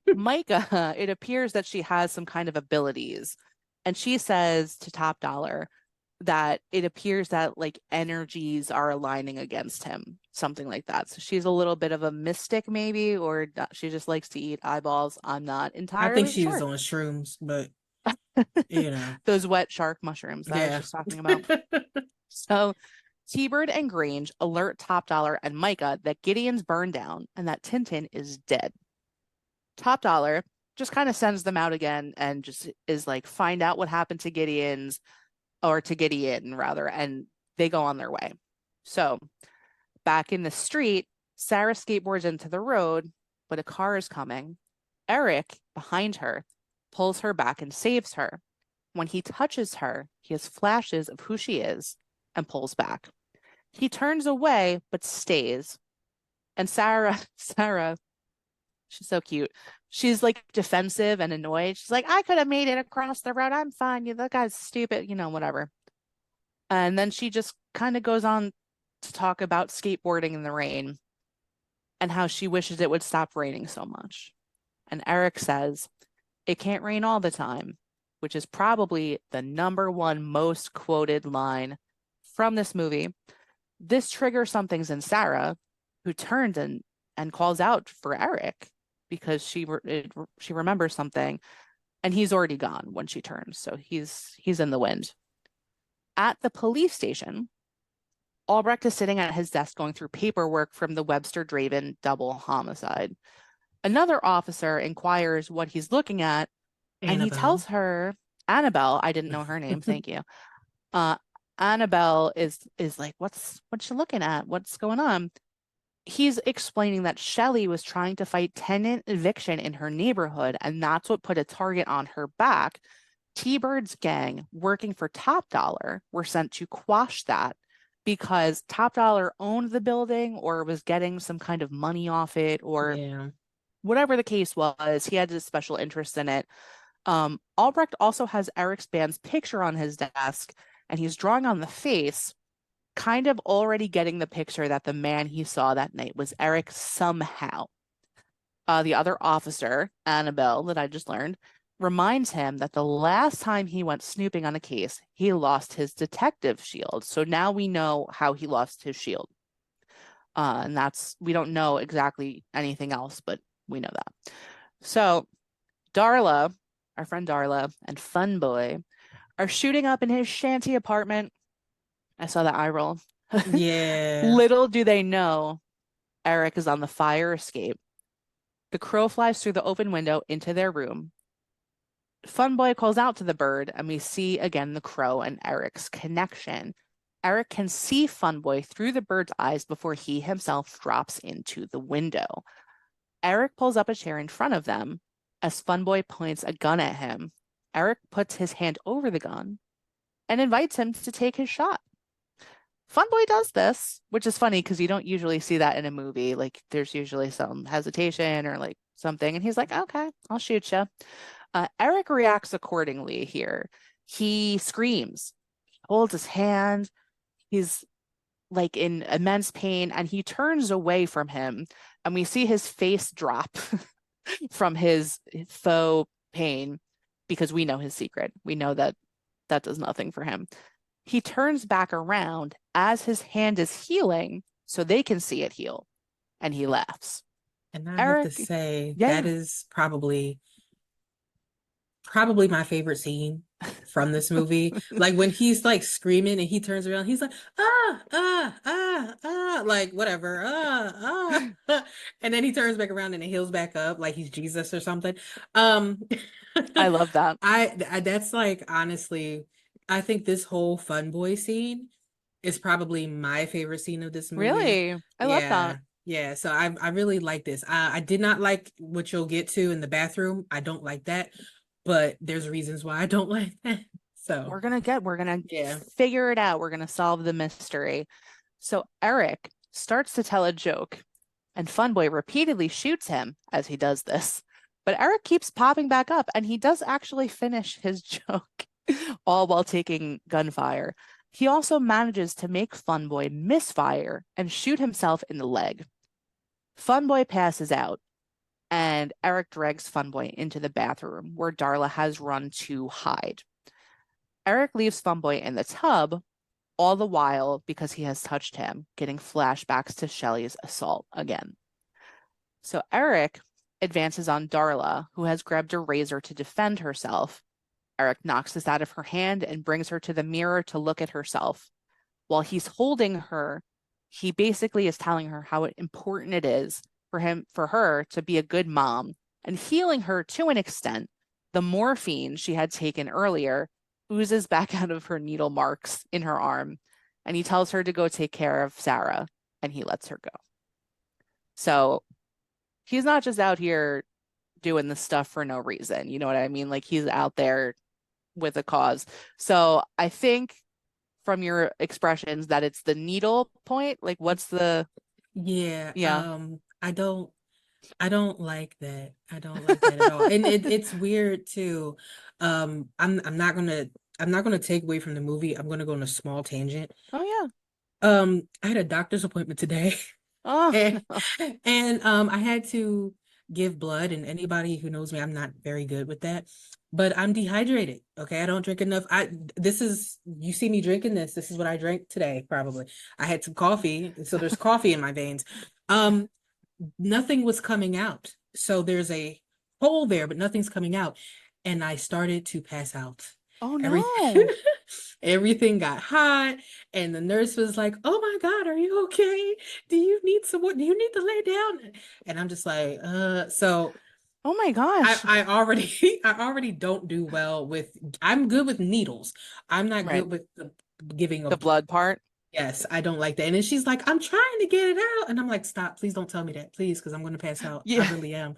Micah, it appears that she has some kind of abilities. And she says to Top Dollar that it appears that like energies are aligning against him, something like that. So she's a little bit of a mystic, maybe, or she just likes to eat eyeballs. I'm not I think entirely she was sure. on shrooms, but you know, Those wet shark mushrooms that I was yeah. just talking about. So T-Bird and Grange alert Top Dollar and Micah that Gideon's burned down and that Tintin is dead. Top Dollar just kind of sends them out again and just is like, find out what happened to Gideon's, or to Gideon rather, and they go on their way. So back in the street, Sarah skateboards into the road, but a car is coming. Eric, behind her, pulls her back and saves her. When he touches her, he has flashes of who she is and pulls back. He turns away but stays. And Sarah, she's so cute. She's like defensive and annoyed. She's like, I could have made it across the road. I'm fine. You, that guy's stupid, whatever. And then she just kind of goes on to talk about skateboarding in the rain and how she wishes it would stop raining so much. And Eric says, it can't rain all the time, which is probably the number one most quoted line from this movie. This triggers some things in Sarah, who turns and calls out for Eric because she remembers something, and he's already gone when she turns, so he's in the wind. At the police station, Albrecht is sitting at his desk going through paperwork from the Webster Draven double homicide. Another officer inquires what he's looking at, and he tells her, Annabelle, I didn't know her name, thank you. Annabelle is like, what's she looking at? What's going on? He's explaining that Shelley was trying to fight tenant eviction in her neighborhood, and that's what put a target on her back. T-Bird's gang, working for Top Dollar, were sent to quash that because Top Dollar owned the building or was getting some kind of money off it, or whatever the case was. He had a special interest in it. Albrecht also has Eric's band's picture on his desk, and he's drawing on the face, kind of already getting the picture that the man he saw that night was Eric somehow. The other officer, Annabelle, that I just learned, reminds him that the last time he went snooping on a case, he lost his detective shield. So now we know how he lost his shield. And we don't know exactly anything else, but we know that. So Darla, our friend Darla, and Funboy are shooting up in his shanty apartment. I saw that eye roll. Yeah. Little do they know Eric is on the fire escape. The crow flies through the open window into their room. Funboy calls out to the bird, and we see again the crow and Eric's connection. Eric can see Funboy through the bird's eyes before he himself drops into the window. Eric pulls up a chair in front of them as Funboy points a gun at him. Eric puts his hand over the gun and invites him to take his shot. Funboy does this, which is funny because you don't usually see that in a movie. Like there's usually some hesitation or like something, and he's like, "Okay, I'll shoot you." Eric reacts accordingly here. He screams, holds his hand. He's like in immense pain, and he turns away from him, and we see his face drop from his faux pain because we know his secret. We know that that does nothing for him. He turns back around as his hand is healing so they can see it heal, and he laughs. And I have to Eric, say, that yeah, is probably my favorite scene from this movie. Like when he's like screaming and he turns around, he's like, like whatever, and then he turns back around and it heals back up like he's Jesus or something. Um, I love that. that's like honestly, I think this whole fun boy scene is probably my favorite scene of this movie. Really, I love Yeah. that. Yeah, so I really like this. I did not like what you'll get to in the bathroom. I don't like that, but there's reasons why I don't like that. So, We're gonna yeah. figure it out. We're gonna solve the mystery. So Eric starts to tell a joke, and Funboy repeatedly shoots him as he does this. But Eric keeps popping back up, and he does actually finish his joke, all while taking gunfire. He also manages to make Funboy misfire and shoot himself in the leg. Funboy passes out, and Eric drags Funboy into the bathroom where Darla has run to hide. Eric leaves Funboy in the tub, all the while because he has touched him, getting flashbacks to Shelley's assault again. So Eric advances on Darla, who has grabbed a razor to defend herself. Eric knocks this out of her hand and brings her to the mirror to look at herself. While he's holding her, he basically is telling her how important it is for her to be a good mom and healing her to an extent. The morphine she had taken earlier oozes back out of her needle marks in her arm, and he tells her to go take care of Sarah, and he lets her go. So he's not just out here doing this stuff for no reason. You know what I mean? Like he's out there with a cause. So I think from your expressions that it's the needle point. Like what's the Yeah, yeah. I don't like that. I don't like that at all. And it's weird too. I'm not gonna take away from the movie. I'm gonna go on a small tangent. Oh yeah. I had a doctor's appointment today. Oh And no. I had to give blood, and anybody who knows me, I'm not very good with that. But I'm dehydrated. Okay, I don't drink enough. This is you see me drinking this. This is what I drank today, probably. I had some coffee, so there's coffee in my veins. Um, Nothing was coming out. So there's a hole there, but nothing's coming out. And I started to pass out. Oh Everything no. everything got hot, and the nurse was like, "Oh my God, are you okay? Do you need someone? Do you need to lay down?" And I'm just like, so Oh my gosh. I already I already don't do well with I'm good with needles. I'm not Right. good with the giving The of blood. blood part. Yes, I don't like that. And then she's like, "I'm trying to get it out." And I'm like, "Stop, please don't tell me that, please, because I'm going to pass out. I Yeah. really am."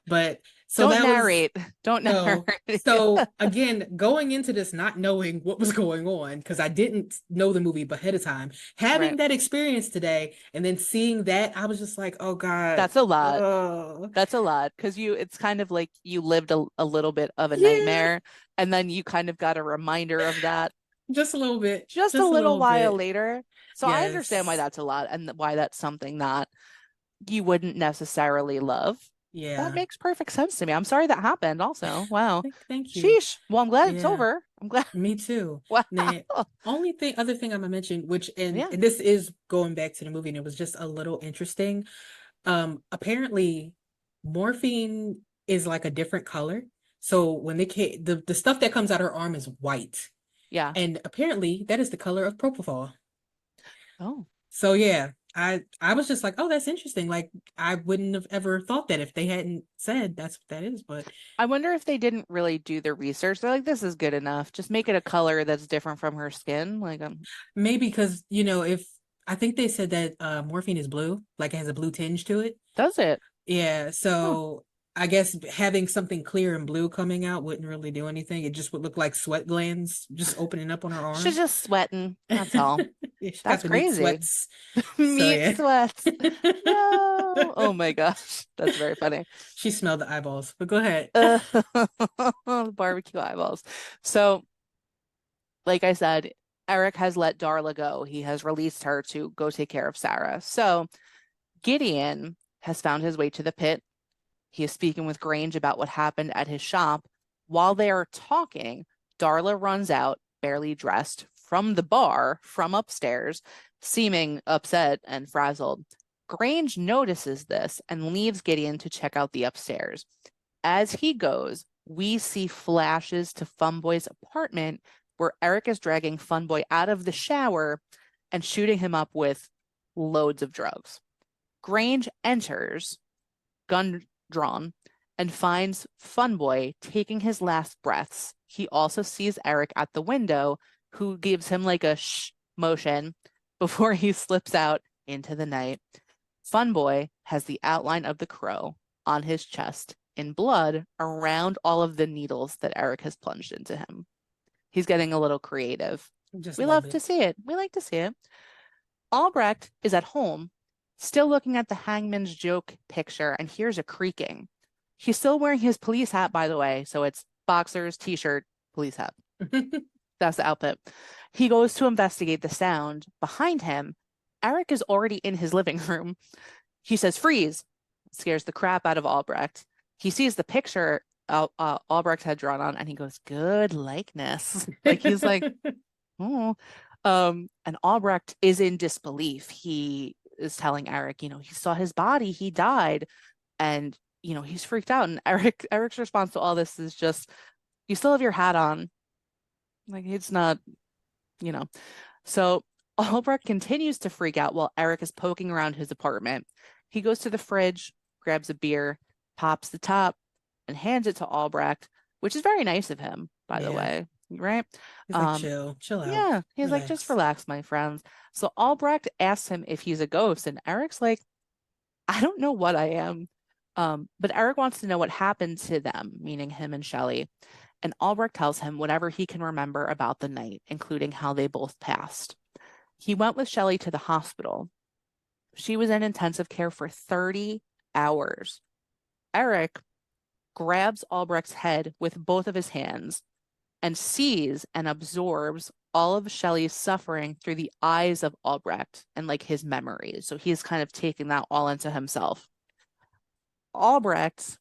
But so Don't that was narrate. Don't so narrate. so again, going into this not knowing what was going on, because I didn't know the movie ahead of time, Right. having that experience today and then seeing that, I was just like, "Oh God. That's a lot. Oh, That's a lot because it's kind of like you lived a little bit of a yeah, nightmare and then you kind of got a reminder of that just a little bit. just a Just a little little while bit." later. So I understand why Yes. that's a lot and why that's something that you wouldn't necessarily love. That Yeah. makes perfect sense to me. I'm sorry that happened also. Wow. Thank you. Sheesh. Well, I'm glad it's Yeah. over. I'm glad. Me too. Wow. Now, other thing I'm gonna mention, which Yeah. and this is going back to the movie, and it was just a little interesting. Apparently, morphine is like a different color. So when the stuff that comes out her arm is white, Yeah. and apparently that is the color of propofol. Oh. So yeah, I was just like, oh, that's interesting. Like I wouldn't have ever thought that if they hadn't said that's what that is, but I wonder if they didn't really do the research. They're like, this is good enough. Just make it a color that's different from her skin. Like, maybe because if I think they said that morphine is blue, like it has a blue tinge to it. does it? Yeah, Huh. so I guess having something clear and blue coming out wouldn't really do anything. It just would look like sweat glands just opening up on her She's arm. just sweating. That's all. Yeah, she got That's the meat crazy. sweats. So Meat yeah. sweats. No. Oh my gosh. That's very funny. She smelled the eyeballs, but go ahead. Uh, barbecue eyeballs. So, like I said, Eric has let Darla go. He has released her to go take care of Sarah. So, Gideon has found his way to the pit. He is speaking with Grange about what happened at his shop. While they are talking, Darla runs out, barely dressed, from the bar from upstairs, seeming upset and frazzled. Grange notices this and leaves Gideon to check out the upstairs. As he goes, we see flashes to Funboy's apartment where Eric is dragging Funboy out of the shower and shooting him up with loads of drugs. Grange enters, gun drawn, and finds Funboy taking his last breaths. He also sees Eric at the window, who gives him like a shh motion before he slips out into the night. Funboy has the outline of the crow on his chest in blood around all of the needles that Eric has plunged into him. He's getting a little creative. Just We a little love bit. to see it. We like to see it. Albrecht is at home, still looking at the hangman's joke picture, and hears a creaking. He's still wearing his police hat, by the way, so it's boxers, t-shirt, police hat. That's the outfit. He goes to investigate the sound. Behind him, Eric is already in his living room. He says, freeze. It scares the crap out of Albrecht. He sees the picture Albrecht had drawn on and he goes, good likeness. Like he's like, oh. And Albrecht is in disbelief. He is telling Eric, he saw his body, he died, and he's freaked out. And Eric's response to all this is just, you still have your hat on. Like it's not, you know. So Albrecht continues to freak out while Eric is poking around his apartment. He goes to the fridge, grabs a beer, pops the top, and hands it to Albrecht, which is very nice of him, by the Yeah. way. Right? He's like, Um, chill out, yeah, he's like, just relax. relax, my friends. So Albrecht asks him if he's a ghost, and Eric's like, I don't know what I am. But Eric wants to know what happened to them, meaning him and Shelley. And Albrecht tells him whatever he can remember about the night, including how they both passed. He went with Shelley to the hospital. She was in intensive care for 30 hours. Eric grabs Albrecht's head with both of his hands and sees and absorbs all of Shelley's suffering through the eyes of Albrecht and like his memories. So he's kind of taking that all into himself. Albrecht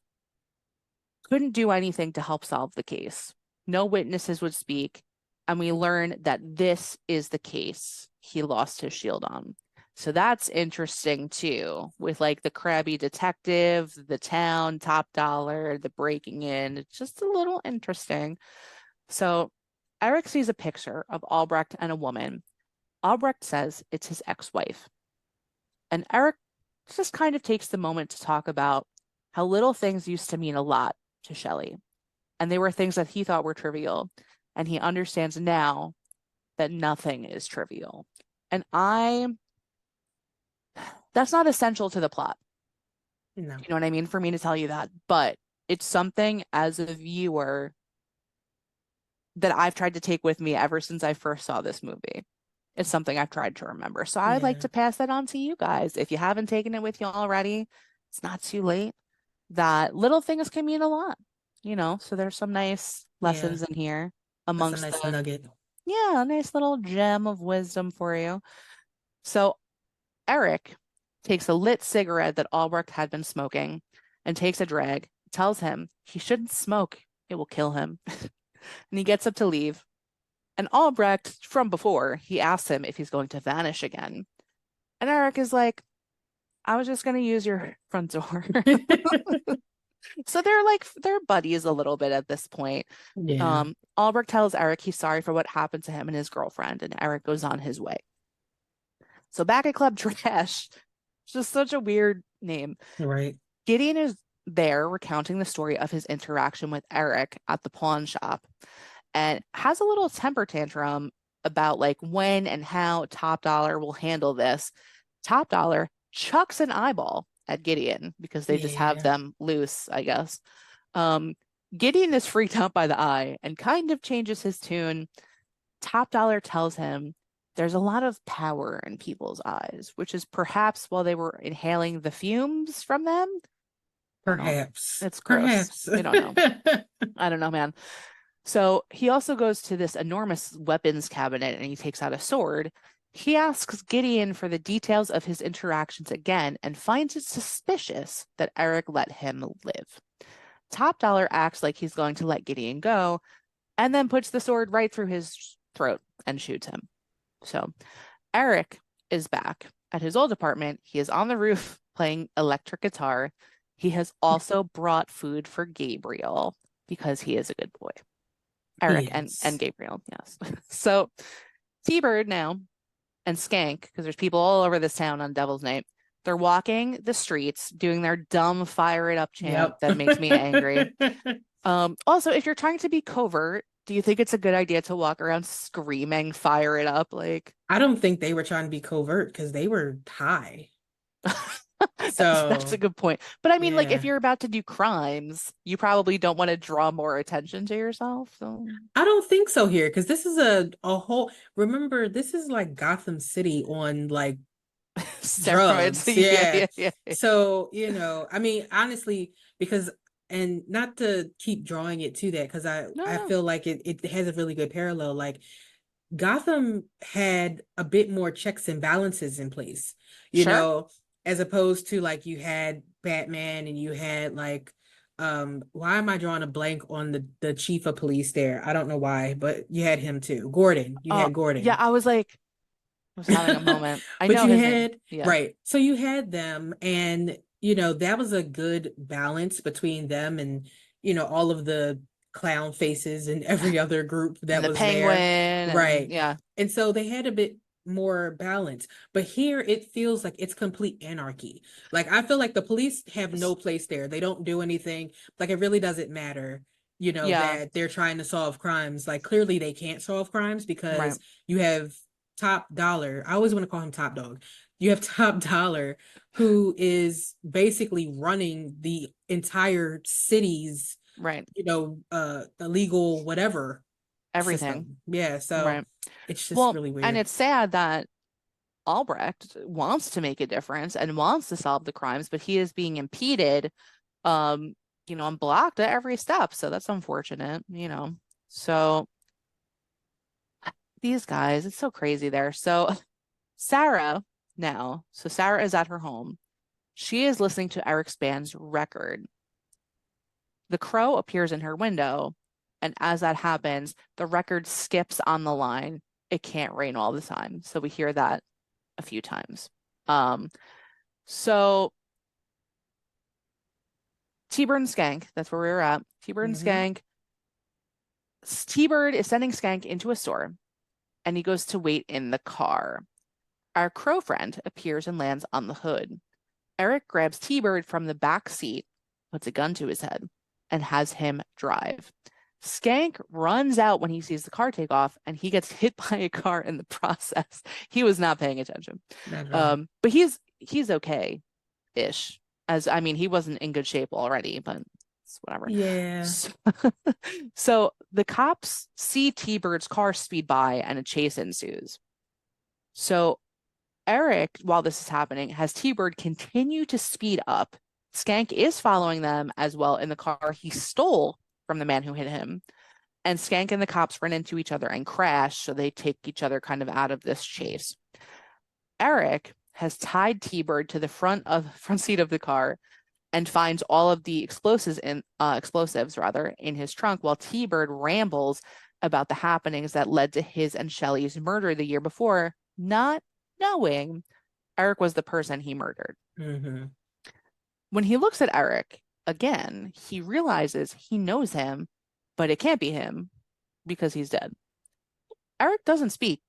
couldn't do anything to help solve the case. No witnesses would speak, and we learn that this is the case he lost his shield on. So that's interesting too, with like the crabby detective, the town, top dollar, the breaking in. It's just a little interesting. So Eric sees a picture of Albrecht and a woman. Albrecht says it's his ex-wife. And Eric just kind of takes the moment to talk about how little things used to mean a lot to Shelley. And they were things that he thought were trivial. And he understands now that nothing is trivial. And that's not essential to the plot. No. You know what I mean? For me to tell you that. But it's something as a viewer that I've tried to take with me ever since I first saw this movie. It's something I've tried to remember. So I'd like Yeah. to pass that on to you guys. If you haven't taken it with you already, it's not too late. That little things can mean a lot, so there's some nice Yeah. lessons in here That's a amongst nice the, nugget. yeah, a nice little gem of wisdom for you. So Eric takes a lit cigarette that Albrecht had been smoking and takes a drag, tells him he shouldn't smoke. It will kill him. And he gets up to leave. And Albrecht, from before, he asks him if he's going to vanish again. And Eric is like, I was just going to use your front door. So they're buddies a little bit at this point. Yeah. Albrecht tells Eric he's sorry for what happened to him and his girlfriend, and Eric goes on his way. So back at Club Trash, just such a weird name. Right. Gideon is there recounting the story of his interaction with Eric at the pawn shop and has a little temper tantrum about like when and how Top Dollar will handle this. Top Dollar chucks an eyeball at Gideon because they just have Yeah. them loose, I guess. Gideon is freaked out by the eye and kind of changes his tune. Top Dollar tells him there's a lot of power in people's eyes, which is perhaps while they were inhaling the fumes from them. Perhaps. It's gross. Perhaps. We don't know. I don't know, man. So he also goes to this enormous weapons cabinet and he takes out a sword. He asks Gideon for the details of his interactions again and finds it suspicious that Eric let him live. Top Dollar acts like he's going to let Gideon go and then puts the sword right through his throat and shoots him. So Eric is back at his old apartment. He is on the roof playing electric guitar. He has also brought food for Gabriel because he is a good boy. Eric and Gabriel, yes. So T-Bird now and Skank, because there's people all over this town on Devil's Night, they're walking the streets doing their dumb fire it up chant that makes me angry. Also, if you're trying to be covert, do you think it's a good idea to walk around screaming fire it up? Like, I don't think they were trying to be covert because they were high. That's a good point. But I mean, like, if yeah. you're about to do crimes, you probably don't want to draw more attention to yourself. So I don't think so here because this is a whole. Remember, this is like Gotham City on like steroids. drugs. Yeah. So, you know, I mean, honestly, because and not to keep drawing it to that because I No. feel like it has a really good parallel. Like Gotham had a bit more checks and balances in place, you Sure. know, as opposed to like you had Batman and you had like why am I drawing a blank on the chief of police there? I don't know why, but you had him too. Gordon. You had Gordon. Yeah, I was like, I was having a moment. I But know you his had name. Yeah. right. So you had them and you know that was a good balance between them and you know all of the clown faces and every other group that And the was penguin there. Right. and yeah. And so they had a bit more balance. But here it feels like it's complete anarchy. Like I feel like the police have no place there. They don't do anything. Like it really doesn't matter, you know, Yeah. that they're trying to solve crimes. Like clearly they can't solve crimes Right. because you have Top Dollar. I always want to call him Top Dog. You have Top Dollar who is basically running the entire city's, Right. you know, illegal whatever Everything. system. Yeah, so Right. it's just Well, really weird. and it's sad that Albrecht wants to make a difference and wants to solve the crimes, but he is being impeded, and blocked at every step. So that's unfortunate, So these guys, it's so crazy there. So Sarah Sarah is at her home. She is listening to Eric's band's record. The crow appears in her window, and as that happens, the record skips on the line. It can't rain all the time. So we hear that a few times. So T-Bird and Skank, that's where we were at. T-Bird and Skank. T-Bird is sending Skank into a store, and he goes to wait in the car. Our crow friend appears and lands on the hood. Eric grabs T-Bird from the back seat, puts a gun to his head, and has him drive. Skank runs out when he sees the car take off, and he gets hit by a car in the process. He was not paying attention. But he's okay-ish. He wasn't in good shape already, but it's whatever. Yeah. So the cops see T-Bird's car speed by, and a chase ensues. So Eric, while this is happening, has T-Bird continue to speed up. Skank is following them as well in the car he stole from the man who hit him. And Skank and the cops run into each other and crash, so they take each other kind of out of this chase. Eric has tied T-Bird to the front seat of the car and finds all of the explosives rather in his trunk while T-Bird rambles about the happenings that led to his and Shelley's murder the year before, not knowing Eric was the person he murdered. Mm-hmm. When he looks at Eric again, he realizes he knows him, but it can't be him because he's dead. Eric doesn't speak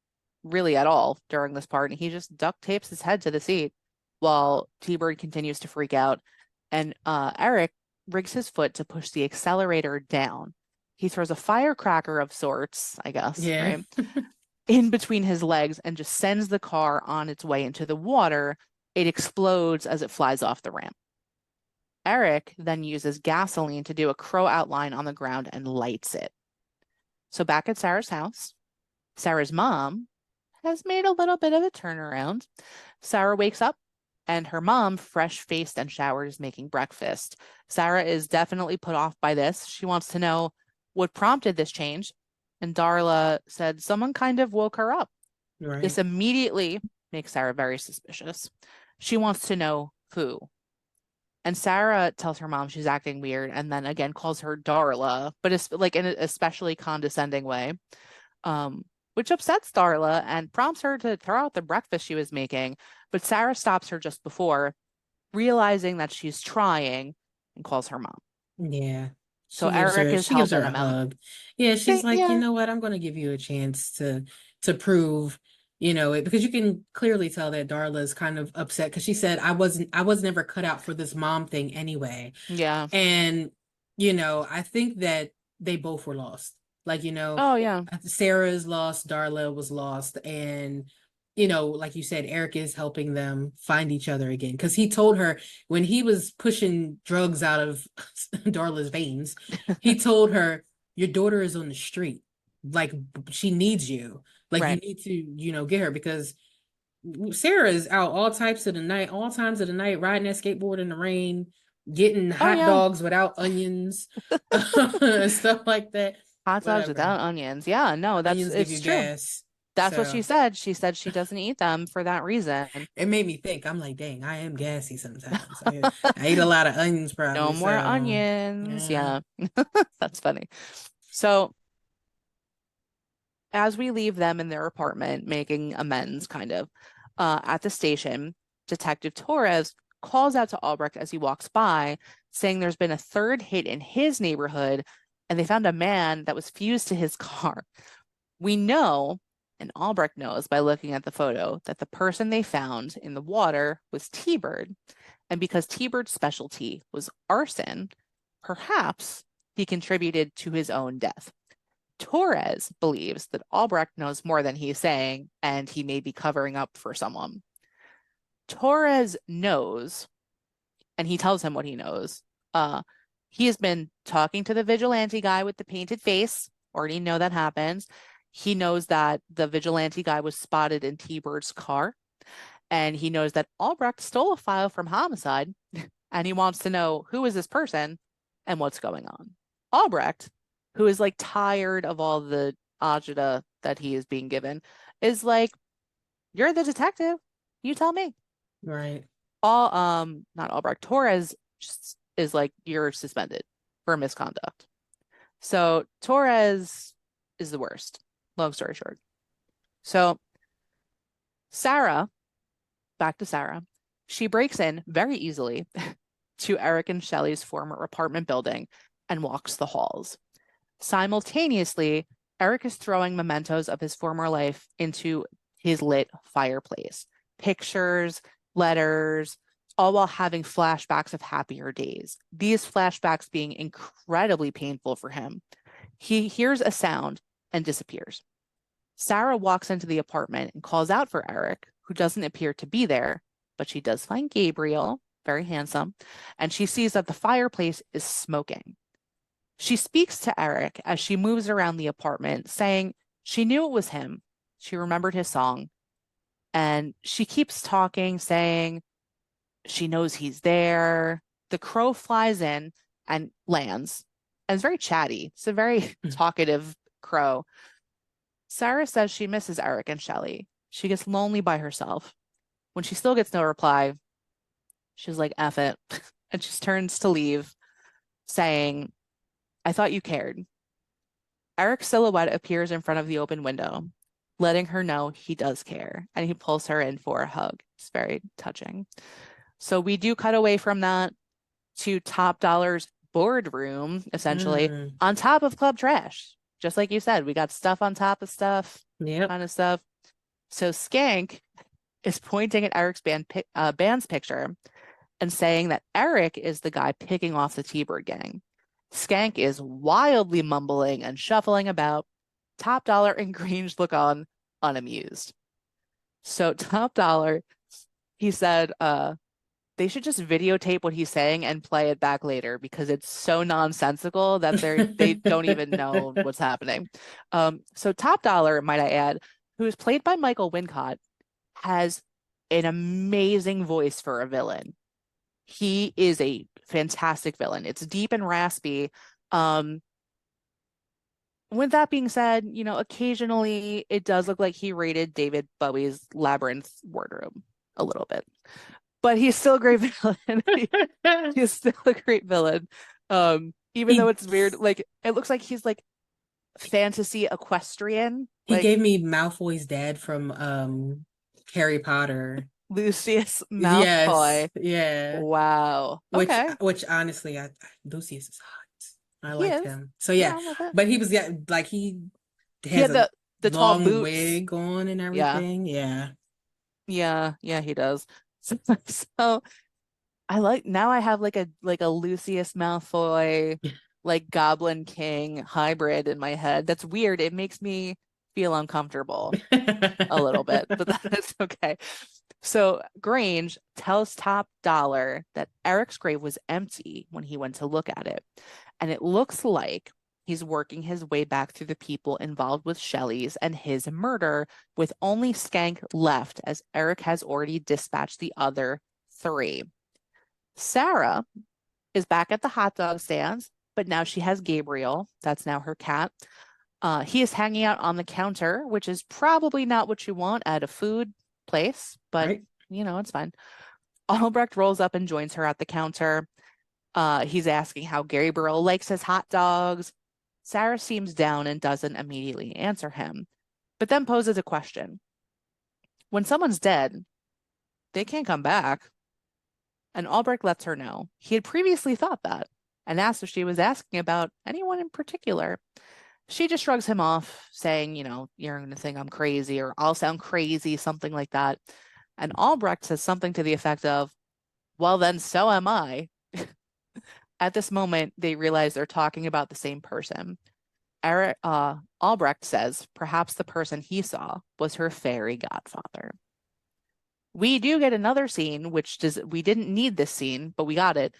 really at all during this part, and he just duct tapes his head to the seat while T-Bird continues to freak out. And Eric rigs his foot to push the accelerator down. He throws a firecracker of sorts, I guess, Yeah. right, in between his legs and just sends the car on its way into the water. It explodes as it flies off the ramp. Eric then uses gasoline to do a crow outline on the ground and lights it. So back at Sarah's house, Sarah's mom has made a little bit of a turnaround. Sarah wakes up and her mom, fresh-faced and showered, is making breakfast. Sarah is definitely put off by this. She wants to know what prompted this change. And Darla said someone kind of woke her up. Right. This immediately makes Sarah very suspicious. She wants to know who. And Sarah tells her mom she's acting weird and then again calls her Darla, but it's like in an especially condescending way, which upsets Darla and prompts her to throw out the breakfast she was making. But Sarah stops her just before, realizing that she's trying, and calls her mom. Yeah. So Eric is She gives her helping a him out. hug. Yeah, she's like, you Yeah. know what? I'm going to give you a chance to prove, it, because you can clearly tell that Darla is kind of upset because she said I was never cut out for this mom thing anyway. Yeah. And I think that they both were lost. Like, Oh, yeah. Sarah's lost, Darla was lost, and like you said, Eric is helping them find each other again. Because he told her when he was pushing drugs out of Darla's veins, he told her, your daughter is on the street. Like, she needs you. Like, you Right. need to, get her, because Sarah is out all types of the night, all times of the night, riding that skateboard in the rain, getting Oh, hot yeah. dogs without onions, and stuff like that. Hot dogs Whatever. without onions. Yeah, no, Onions give it's you true. gas. That's what she So said. She said she doesn't eat them for that reason. it made me think. I'm like, dang, I am gassy sometimes. I eat a lot of onions No probably. more So onions. yeah. Yeah. That's funny. So as we leave them in their apartment, making amends kind of, at the station, Detective Torres calls out to Albrecht as he walks by, saying there's been a third hit in his neighborhood, and they found a man that was fused to his car. We know, and Albrecht knows by looking at the photo, that the person they found in the water was T-Bird. And because T-Bird's specialty was arson, perhaps he contributed to his own death. Torres believes that Albrecht knows more than he's saying, and he may be covering up for someone. Torres knows, and he tells him what he knows. He has been talking to the vigilante guy with the painted face. Already know that happens. He knows that the vigilante guy was spotted in T-Bird's car, and he knows that Albrecht stole a file from homicide, and he wants to know who is this person and what's going on. Albrecht, who is like tired of all the agita that he is being given, is like, you're the detective. You tell me. Right. Not Albrecht, Torres is like, you're suspended for misconduct. So Torres is the worst. Long story short. So Sarah, back to Sarah, she breaks in very easily to Eric and Shelley's former apartment building and walks the halls. Simultaneously, Eric is throwing mementos of his former life into his lit fireplace. Pictures, letters, all while having flashbacks of happier days. These flashbacks being incredibly painful for him. He hears a sound and disappears. Sarah walks into the apartment and calls out for Eric, who doesn't appear to be there, but she does find Gabriel, very handsome, and she sees that the fireplace is smoking. She speaks to Eric as she moves around the apartment, saying she knew it was him. She remembered his song. And she keeps talking, saying she knows he's there. The crow flies in and lands. And it's very chatty. It's a very talkative crow. Sarah says she misses Eric and Shelley. She gets lonely by herself. When she still gets no reply, she's like, F it. and she turns to leave, saying, I thought you cared. Eric's silhouette appears in front of the open window, letting her know he does care, and he pulls her in for a hug. It's very touching. So we do cut away from that to Top Dollar's boardroom, essentially, Mm, on top of Club Trash. Just like you said, we got stuff on top of stuff, yep. kind of stuff. So Skank is pointing at Eric's band's picture and saying that Eric is the guy picking off the T-Bird gang. Skank is wildly mumbling and shuffling about. Top Dollar and Grange look on, unamused. So Top Dollar, he said, they should just videotape what he's saying and play it back later because it's so nonsensical that they don't even know what's happening. So Top Dollar, might I add, who is played by Michael Wincott, has an amazing voice for a villain. He is a fantastic villain. It's deep and raspy. Um, with that being said, occasionally it does look like he raided David Bowie's Labyrinth wardrobe a little bit, but he's still a great villain. He's still a great villain. Even though He it's weird, like it looks like he's like fantasy equestrian, he like gave me Malfoy's dad from Harry Potter. Lucius Yes, Malfoy. yeah. Wow. Which Okay. which honestly, I Lucius is hot. I He liked is. him. So Yeah, yeah, I'm with it. but he was, yeah, like he He has had a the tall long boots. wig on and Yeah. everything. Yeah. Yeah, he does. So I like now I have like a Lucius Malfoy like Goblin King hybrid in my head. That's weird. It makes me feel uncomfortable a little bit, but that's okay. So Grange tells Top Dollar that Eric's grave was empty when he went to look at it. And it looks like he's working his way back through the people involved with Shelley's and his murder, with only Skank left, as Eric has already dispatched the other three. Sarah is back at the hot dog stands, but now she has Gabriel. That's now her cat. He is hanging out on the counter, which is probably not what you want at a food place, but Right. it's fine. Albrecht rolls up and joins her at the counter. He's asking how Gabriel likes his hot dogs. Sarah seems down and doesn't immediately answer him, but then poses a question. When someone's dead, they can't come back. And Albrecht lets her know. He had previously thought that and asked if she was asking about anyone in particular. She just shrugs him off, saying, you're going to think I'm crazy or I'll sound crazy, something like that. And Albrecht says something to the effect of, well, then so am I. At this moment, they realize they're talking about the same person. Albrecht says perhaps the person he saw was her fairy godfather. We do get another scene, we didn't need this scene, but we got it,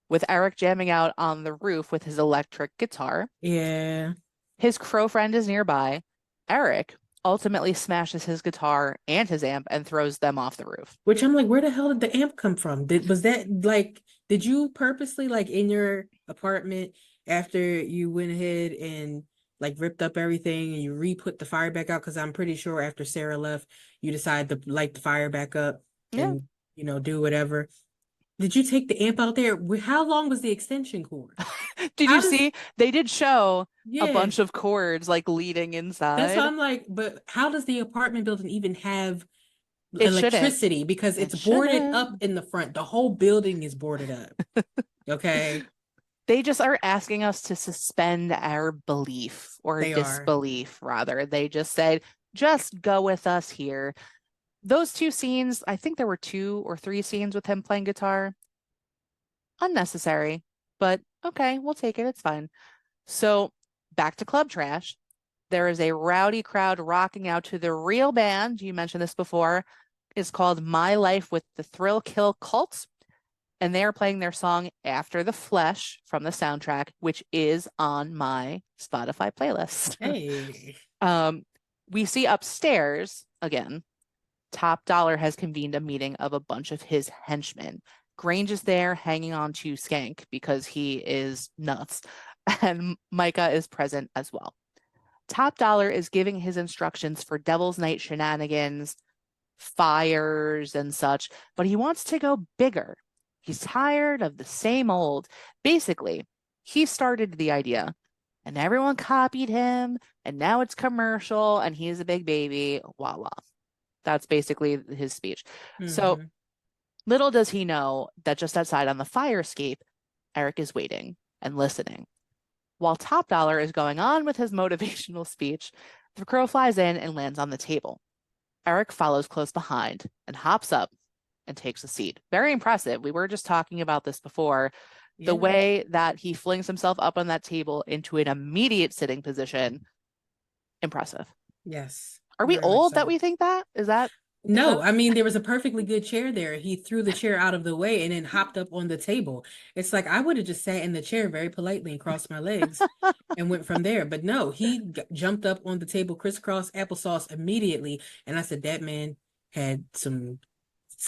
with Eric jamming out on the roof with his electric guitar. Yeah. His crow friend is nearby. Eric ultimately smashes his guitar and his amp and throws them off the roof. Which I'm like, where the hell did the amp come from? Did you purposely, like, in your apartment, after you went ahead and like ripped up everything and you re-put the fire back out? Because I'm pretty sure after Sarah left, you decided to light the fire back up Yeah. and do whatever. Did you take the amp out there? How long was the extension cord? Did How you does see? They did show a Yeah. bunch of cords like leading That's why inside. I'm like, but how does the apartment building even have It shouldn't. electricity? Because It it's boarded up shouldn't. in the front. The whole building is boarded up. Okay. They just are asking us to suspend our belief or They are. disbelief, rather. They just said, just go with us here. Those two scenes, I think there were 2 or 3 scenes with him playing guitar. Unnecessary, but okay, we'll take it. It's fine. So back to Club Trash. There is a rowdy crowd rocking out to the real band. You mentioned this before. Is called My Life with the Thrill Kill Cult. And they are playing their song After the Flesh from the soundtrack, which is on my Spotify playlist. Hey. We see upstairs, again, Top Dollar has convened a meeting of a bunch of his henchmen. Grange is there hanging on to Skank because he is nuts, and Micah is present as well. Top Dollar is giving his instructions for Devil's Night shenanigans, fires, and such, but he wants to go bigger. He's tired of the same old. Basically, he started the idea and everyone copied him, and now it's commercial and he's a big baby. Voila. That's basically his speech. So Mm-hmm. little does he know that just outside on the fire escape, Eric is waiting and listening. While Top Dollar is going on with his motivational speech, the crow flies in and lands on the table. Eric follows close behind and hops up and takes a seat. Very impressive. We were just talking about this before. The Yeah. way that he flings himself up on that table into an immediate sitting position, impressive. Yes. Are we Very much old that so. we think that? Is No, that I mean, there was a perfectly good chair there. He threw the chair out of the way and then hopped up on the table. It's like I would have just sat in the chair very politely and crossed my legs and went from there. But no, he jumped up on the table, crisscross applesauce immediately. And I said, that man had some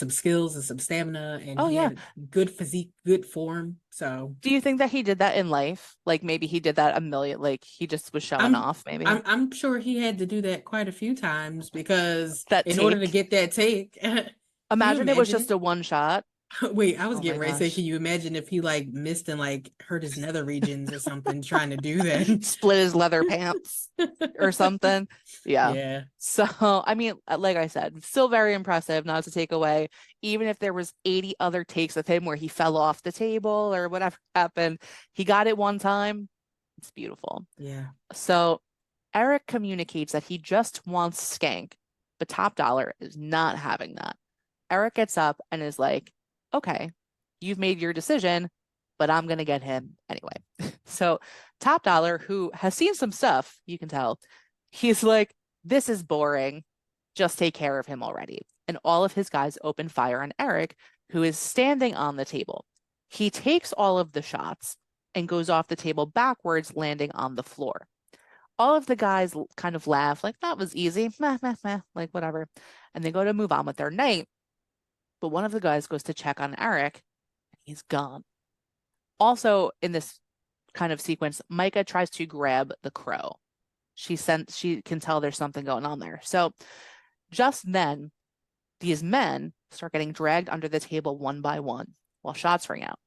skills and some stamina, and Oh he yeah. had good physique, good form. So Do you think that he did that in life? Like maybe he did that a million, like he just was showing I'm off, maybe. I'm sure he had to do that quite a few times because That in order to take. get that take, can you Imagine it was imagine just it? a one shot. Wait, I was Oh my getting ready to say, gosh. can you imagine if he like missed and like hurt his nether regions or something trying to do that? Split his leather pants or something. Yeah. Yeah. So, I mean, like I said, still very impressive, not to take away, even if there was 80 other takes of him where he fell off the table or whatever happened, he got it one time. It's beautiful. Yeah. So, Eric communicates that he just wants Skank, but Top Dollar is not having that. Eric gets up and is like, okay, you've made your decision, but I'm going to get him anyway. So Top Dollar, who has seen some stuff, you can tell, he's like, this is boring. Just take care of him already. And all of his guys open fire on Eric, who is standing on the table. He takes all of the shots and goes off the table backwards, landing on the floor. All of the guys kind of laugh, like, that was easy, meh, meh, meh, like whatever. And they go to move on with their night. But one of the guys goes to check on Eric, and he's gone. Also, in this kind of sequence, Micah tries to grab the crow. She can tell there's something going on there. So just then, these men start getting dragged under the table one by one while shots ring out.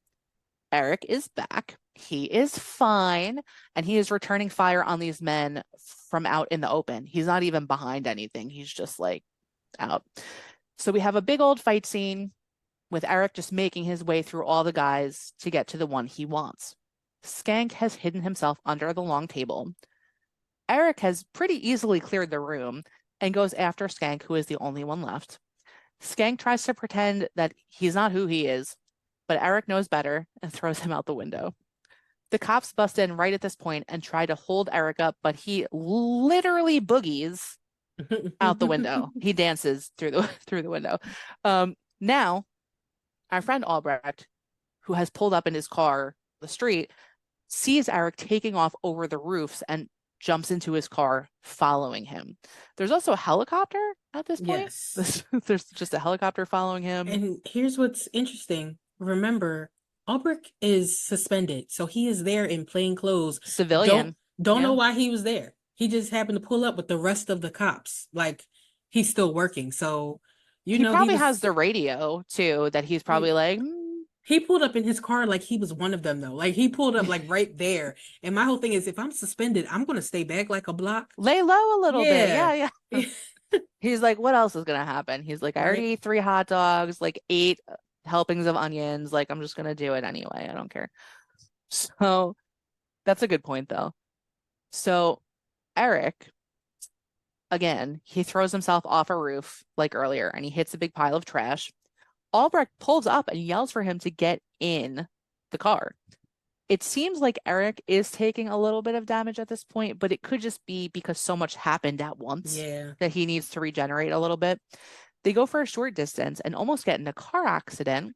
Eric is back. He is fine, and he is returning fire on these men from out in the open. He's not even behind anything. He's just like out. So we have a big old fight scene with Eric just making his way through all the guys to get to the one he wants. Skank has hidden himself under the long table. Eric has pretty easily cleared the room and goes after Skank, who is the only one left. Skank tries to pretend that he's not who he is, but Eric knows better and throws him out the window. The cops bust in right at this point and try to hold Eric up, but he literally boogies out the window. He dances through the window. Now, our friend Albrecht, who has pulled up in his car the street, sees Eric taking off over the roofs and jumps into his car following him. There's also a helicopter at this point. Yes. There's just a helicopter following him. And here's what's interesting. Remember, Albrecht is suspended, so he is there in plain clothes. Civilian. Don't know Yeah. why he was there. He just happened to pull up with the rest of the cops. Like he's still working. So, He he probably has was the radio too, that he's like probably like, he pulled up in his car like he was one of them though. Like he pulled up like right there. And my whole thing is if I'm suspended, I'm gonna stay back like a block. lay low a little bit. Yeah. Yeah, yeah. He's like, what else is gonna happen? He's like, I already Right. ate 3 hot dogs, like 8 helpings of onions. Like, I'm just gonna do it anyway. I don't care. So that's a good point though. So Eric, again, he throws himself off a roof like earlier and he hits a big pile of trash. Albrecht pulls up and yells for him to get in the car. It seems like Eric is taking a little bit of damage at this point, but it could just be because so much happened at once Yeah. that he needs to regenerate a little bit. They go for a short distance and almost get in a car accident.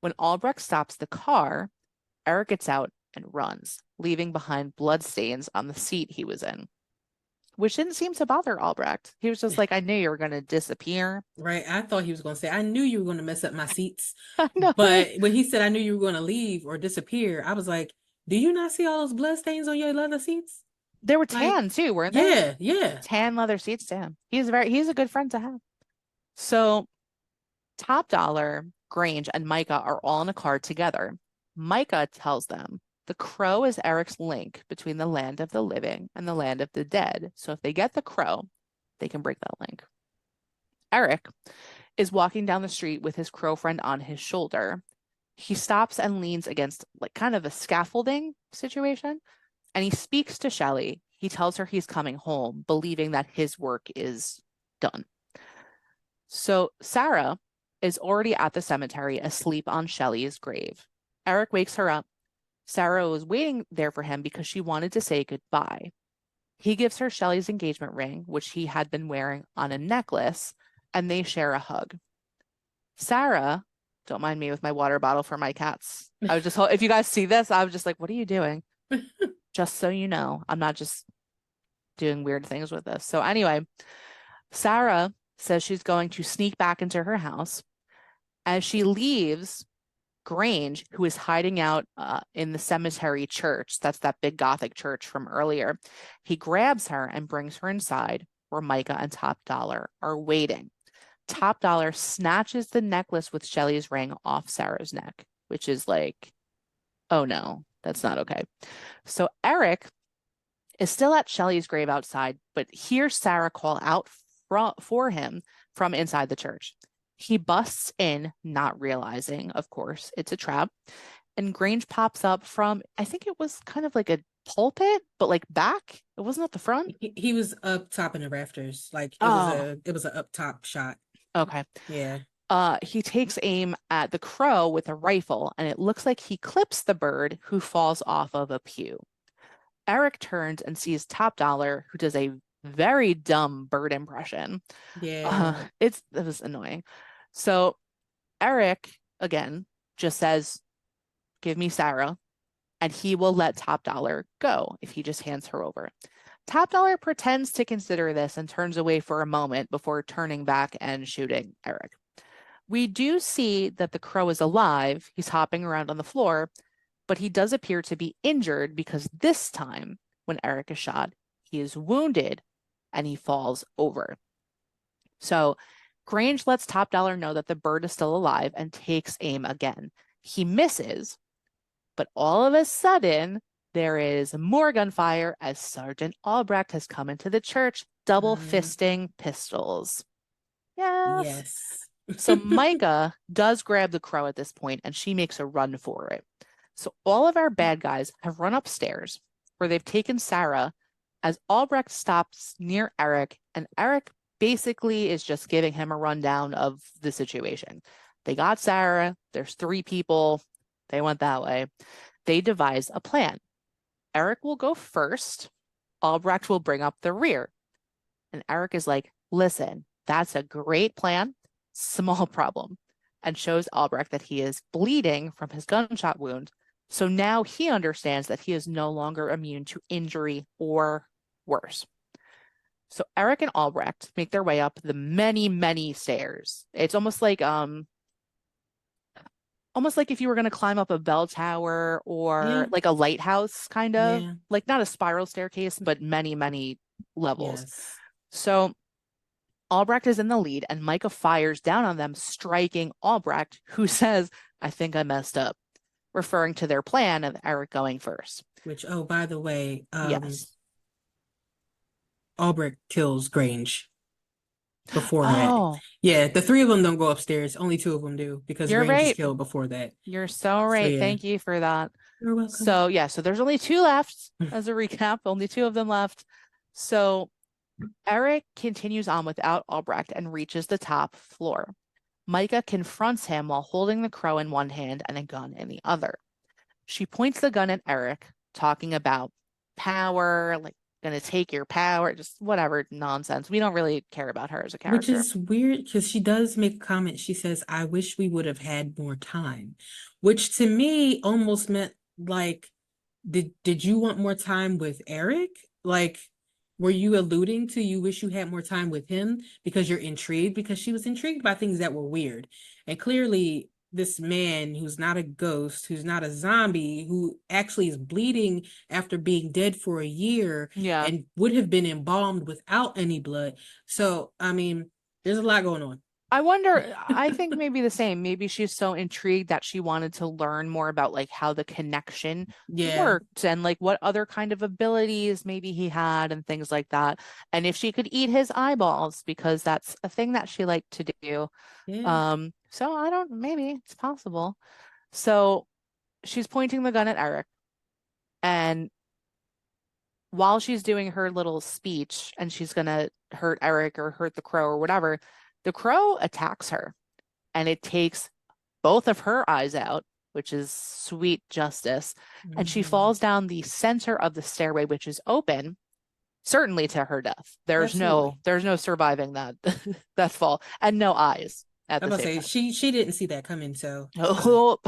When Albrecht stops the car, Eric gets out and runs, leaving behind bloodstains on the seat he was in, which didn't seem to bother Albrecht. He was just like, I knew you were going to disappear. Right. I thought he was gonna say, I knew you were gonna mess up my seats. I know. But when he said I knew you were gonna leave or disappear, I was like, do you not see all those blood stains on your leather seats? They were Like, tan too, weren't they? yeah, yeah. Tan leather seats, damn. He's a good friend to have. So Top Dollar Grange, and Micah are all in a car together. Micah tells them the crow is Eric's link between the land of the living and the land of the dead. So if they get the crow, they can break that link. Eric is walking down the street with his crow friend on his shoulder. He stops and leans against like kind of a scaffolding situation, and he speaks to Shelley. He tells her he's coming home, believing that his work is done. So Sarah is already at the cemetery asleep on Shelley's grave. Eric wakes her up. Sarah was waiting there for him because she wanted to say goodbye. He gives her Shelley's engagement ring, which he had been wearing on a necklace, and they share a hug. Sarah, don't mind me with my water bottle for my cats. I was just, if you guys see this, I was just like, what are you doing? Just so you know, I'm not just doing weird things with this. So anyway, Sarah says she's going to sneak back into her house. As she leaves, Grange, who is hiding out in the cemetery church, that's that big gothic church from earlier, he grabs her and brings her inside where Micah and Top Dollar are waiting. Top Dollar snatches the necklace with Shelley's ring off Sarah's neck, which is like, oh no, that's not okay. So Eric is still at Shelley's grave outside, but hears Sarah call out for him from inside the church. He busts in, not realizing, of course, it's a trap. And Grange pops up from, I think it was kind of like a pulpit, but like back. It wasn't at the front. He was up top in the rafters. Like it was a up top shot. Okay. Yeah. He takes aim at the crow with a rifle, and it looks like he clips the bird, who falls off of a pew. Eric turns and sees Top Dollar, who does a very dumb bird impression. Yeah. It was annoying. So Eric, again, just says, give me Sarah, and he will let Top Dollar go if he just hands her over. Top Dollar pretends to consider this and turns away for a moment before turning back and shooting Eric. We do see that the crow is alive. He's hopping around on the floor, but he does appear to be injured because this time, when Eric is shot, he is wounded and he falls over. So Grange lets Top Dollar know that the bird is still alive and takes aim again. He misses, but all of a sudden, there is more gunfire as Sergeant Albrecht has come into the church, double fisting pistols. Yes. So Micah does grab the crow at this point, and she makes a run for it. So all of our bad guys have run upstairs, where they've taken Sarah, as Albrecht stops near Eric, and Eric basically is just giving him a rundown of the situation. They got Sarah. There's 3 people. They went that way. They devise a plan. Eric will go first. Albrecht will bring up the rear. And Eric is like, listen, that's a great plan. Small problem. And shows Albrecht that he is bleeding from his gunshot wound. So now he understands that he is no longer immune to injury or worse. So Eric and Albrecht make their way up the many, many stairs. It's almost like if you were going to climb up a bell tower or like a lighthouse, kind of like not a spiral staircase, but many, many levels. Yes. So Albrecht is in the lead, and Micah fires down on them, striking Albrecht, who says, I think I messed up, referring to their plan of Eric going first. Which, oh, by the way, yes, Albrecht kills Grange before that. Yeah, the 3 of them don't go upstairs. Only 2 of them do, because Grange is killed before that. You're so right. yeah. Thank you for that. You're welcome. So yeah, so there's only 2 left as a recap. Only 2 of them left. So Eric continues on without Albrecht and reaches the top floor. Micah confronts him while holding the crow in one hand and a gun in the other. She points the gun at Eric, talking about power, like gonna take your power, just whatever nonsense. We don't really care about her as a character. Which is weird because she does make a comment. She says, I wish we would have had more time, which to me almost meant like, did you want more time with Eric? Like, were you alluding to you wish you had more time with him because you're intrigued? Because she was intrigued by things that were weird. And clearly this man who's not a ghost, who's not a zombie, who actually is bleeding after being dead for a year and would have been embalmed without any blood. So, I mean, there's a lot going on. I wonder, I think maybe the same. Maybe she's so intrigued that she wanted to learn more about like how the connection Yeah, worked and like what other kind of abilities maybe he had and things like that. And if she could eat his eyeballs, because that's a thing that she liked to do. yeah, So I don't, maybe it's possible. So she's pointing the gun at Eric, and while she's doing her little speech and she's gonna hurt Eric or hurt the crow or whatever, the crow attacks her and it takes both of her eyes out, which is sweet justice. And she hmm, falls down the center of the stairway, which is open, certainly to her death. absolutely. There's no surviving that that fall, and no eyes at I'm the gonna same say time. she didn't see that coming, so it's fine. Oh,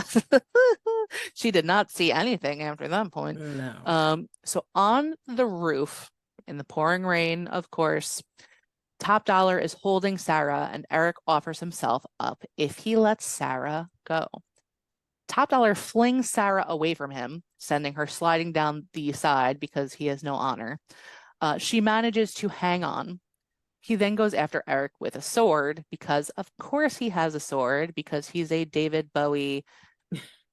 she did not see anything after that point. No. So on the roof, in the pouring rain, of course, Top Dollar is holding Sarah, and Eric offers himself up if he lets Sarah go. Top Dollar flings Sarah away from him, sending her sliding down the side because he has no honor. She manages to hang on. He then goes after Eric with a sword because, of course, he has a sword because he's a David Bowie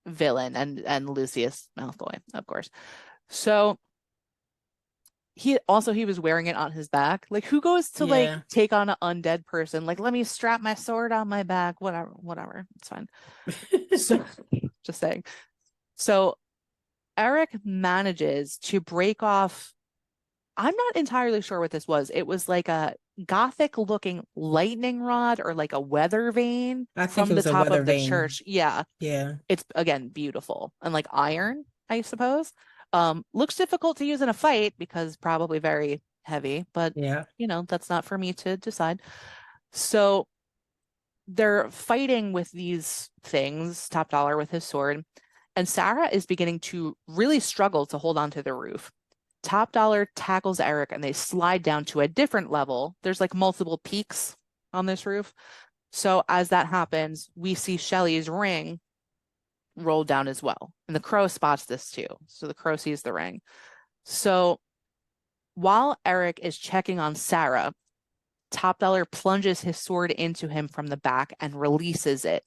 villain and Lucius Malfoy, of course. So he was wearing it on his back. Like who goes to like Yeah. take on an undead person? Like let me strap my sword on my back. Whatever, whatever. It's fine. So just saying. So Eric manages to break off. I'm not entirely sure what this was. It was like a gothic looking lightning rod or like a weather vane I think it from the was a top weather of the vane. church. Yeah, Yeah. it's again beautiful and like iron, I suppose. Looks difficult to use in a fight because probably very heavy, but Yeah. that's not for me to decide. So they're fighting with these things, Top Dollar with his sword, and Sarah is beginning to really struggle to hold on to the roof. Top Dollar tackles Eric and they slide down to a different level. There's like multiple peaks on this roof. So as that happens, we see Shelly's ring roll down as well. And the crow spots this too. So the crow sees the ring. So while Eric is checking on Sarah, Top Dollar plunges his sword into him from the back and releases it.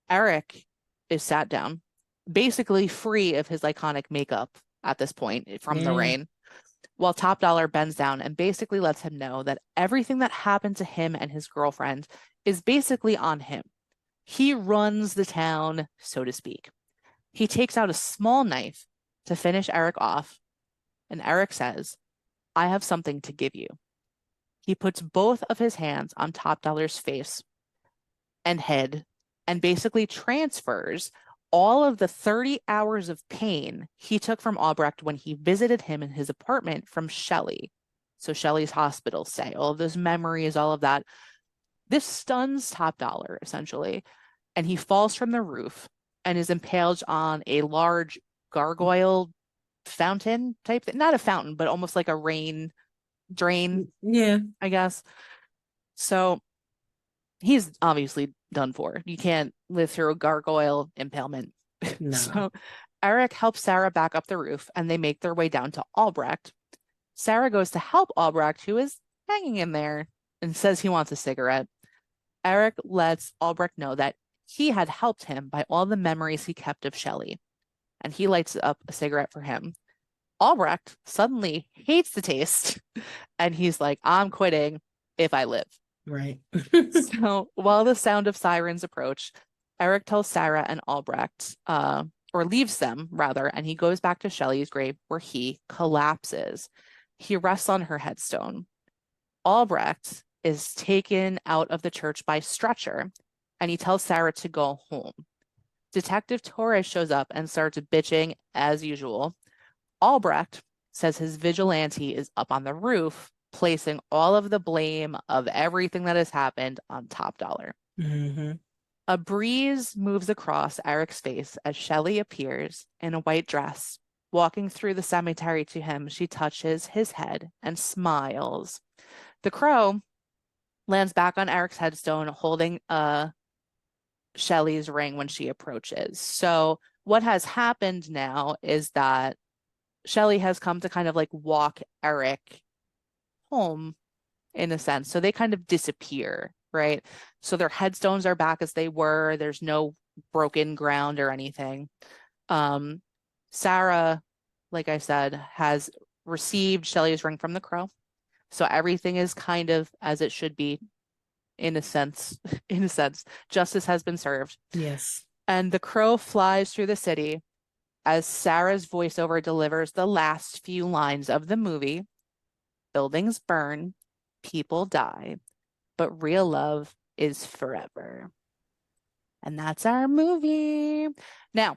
Eric is sat down, basically free of his iconic makeup at this point from the Yeah. rain, while Top Dollar bends down and basically lets him know that everything that happened to him and his girlfriend is basically on him. He runs the town, so to speak. He takes out a small knife to finish Eric off, and Eric says, I have something to give you. He puts both of his hands on Top Dollar's face and head and basically transfers all of the 30 hours of pain he took from Albrecht when he visited him in his apartment from Shelley. So Shelley's hospital stay, all of those memories, all of that. This stuns Top Dollar essentially, and he falls from the roof and is impaled on a large gargoyle fountain type thing. Not a fountain, but almost like a rain drain, Yeah. I guess. So he's obviously done for. You can't live through a gargoyle impalement. No. So Eric helps Sarah back up the roof and they make their way down to Albrecht. Sarah goes to help Albrecht, who is hanging in there, and says he wants a cigarette. Eric lets Albrecht know that he had helped him by all the memories he kept of Shelley, and he lights up a cigarette for him. Albrecht suddenly hates the taste, and he's like, I'm quitting if I live. Right. So while the sound of sirens approach, Eric tells Sarah and Albrecht, or leaves them rather, and he goes back to Shelley's grave where he collapses. He rests on her headstone. Albrecht is taken out of the church by stretcher, and he tells Sarah to go home. Detective Torres shows up and starts bitching as usual. Albrecht says his vigilante is up on the roof, placing all of the blame of everything that has happened on Top Dollar. Hmm. A breeze moves across Eric's face as Shelley appears in a white dress. Walking through the cemetery to him, she touches his head and smiles. The crow lands back on Eric's headstone, holding Shelley's ring when she approaches. So what has happened now is that Shelley has come to kind of like walk Eric home in a sense. So they kind of disappear, right? So their headstones are back as they were. There's no broken ground or anything. Um, Sarah, like I said, has received Shelley's ring from the crow. So everything is kind of as it should be in a sense. In a sense, justice has been served. Yes. And the crow flies through the city as Sarah's voiceover delivers the last few lines of the movie. Buildings burn, people die, but real love is forever. And that's our movie. Now,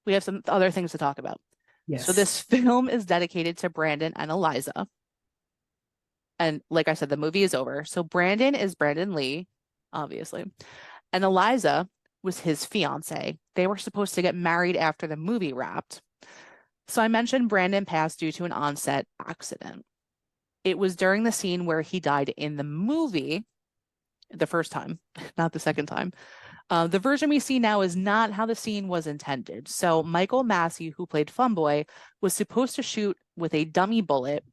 we have some other things to talk about. So Yes. this film is dedicated to Brandon and Eliza. And like I said, the movie is over. So Brandon is Brandon Lee, obviously. And Eliza was his fiance. They were supposed to get married after the movie wrapped. So I mentioned Brandon passed due to an onset accident. It was during the scene where he died in the movie, the first time, not the second time. The version we see now is not how the scene was intended. So Michael Massey, who played Funboy, was supposed to shoot with a dummy bullet,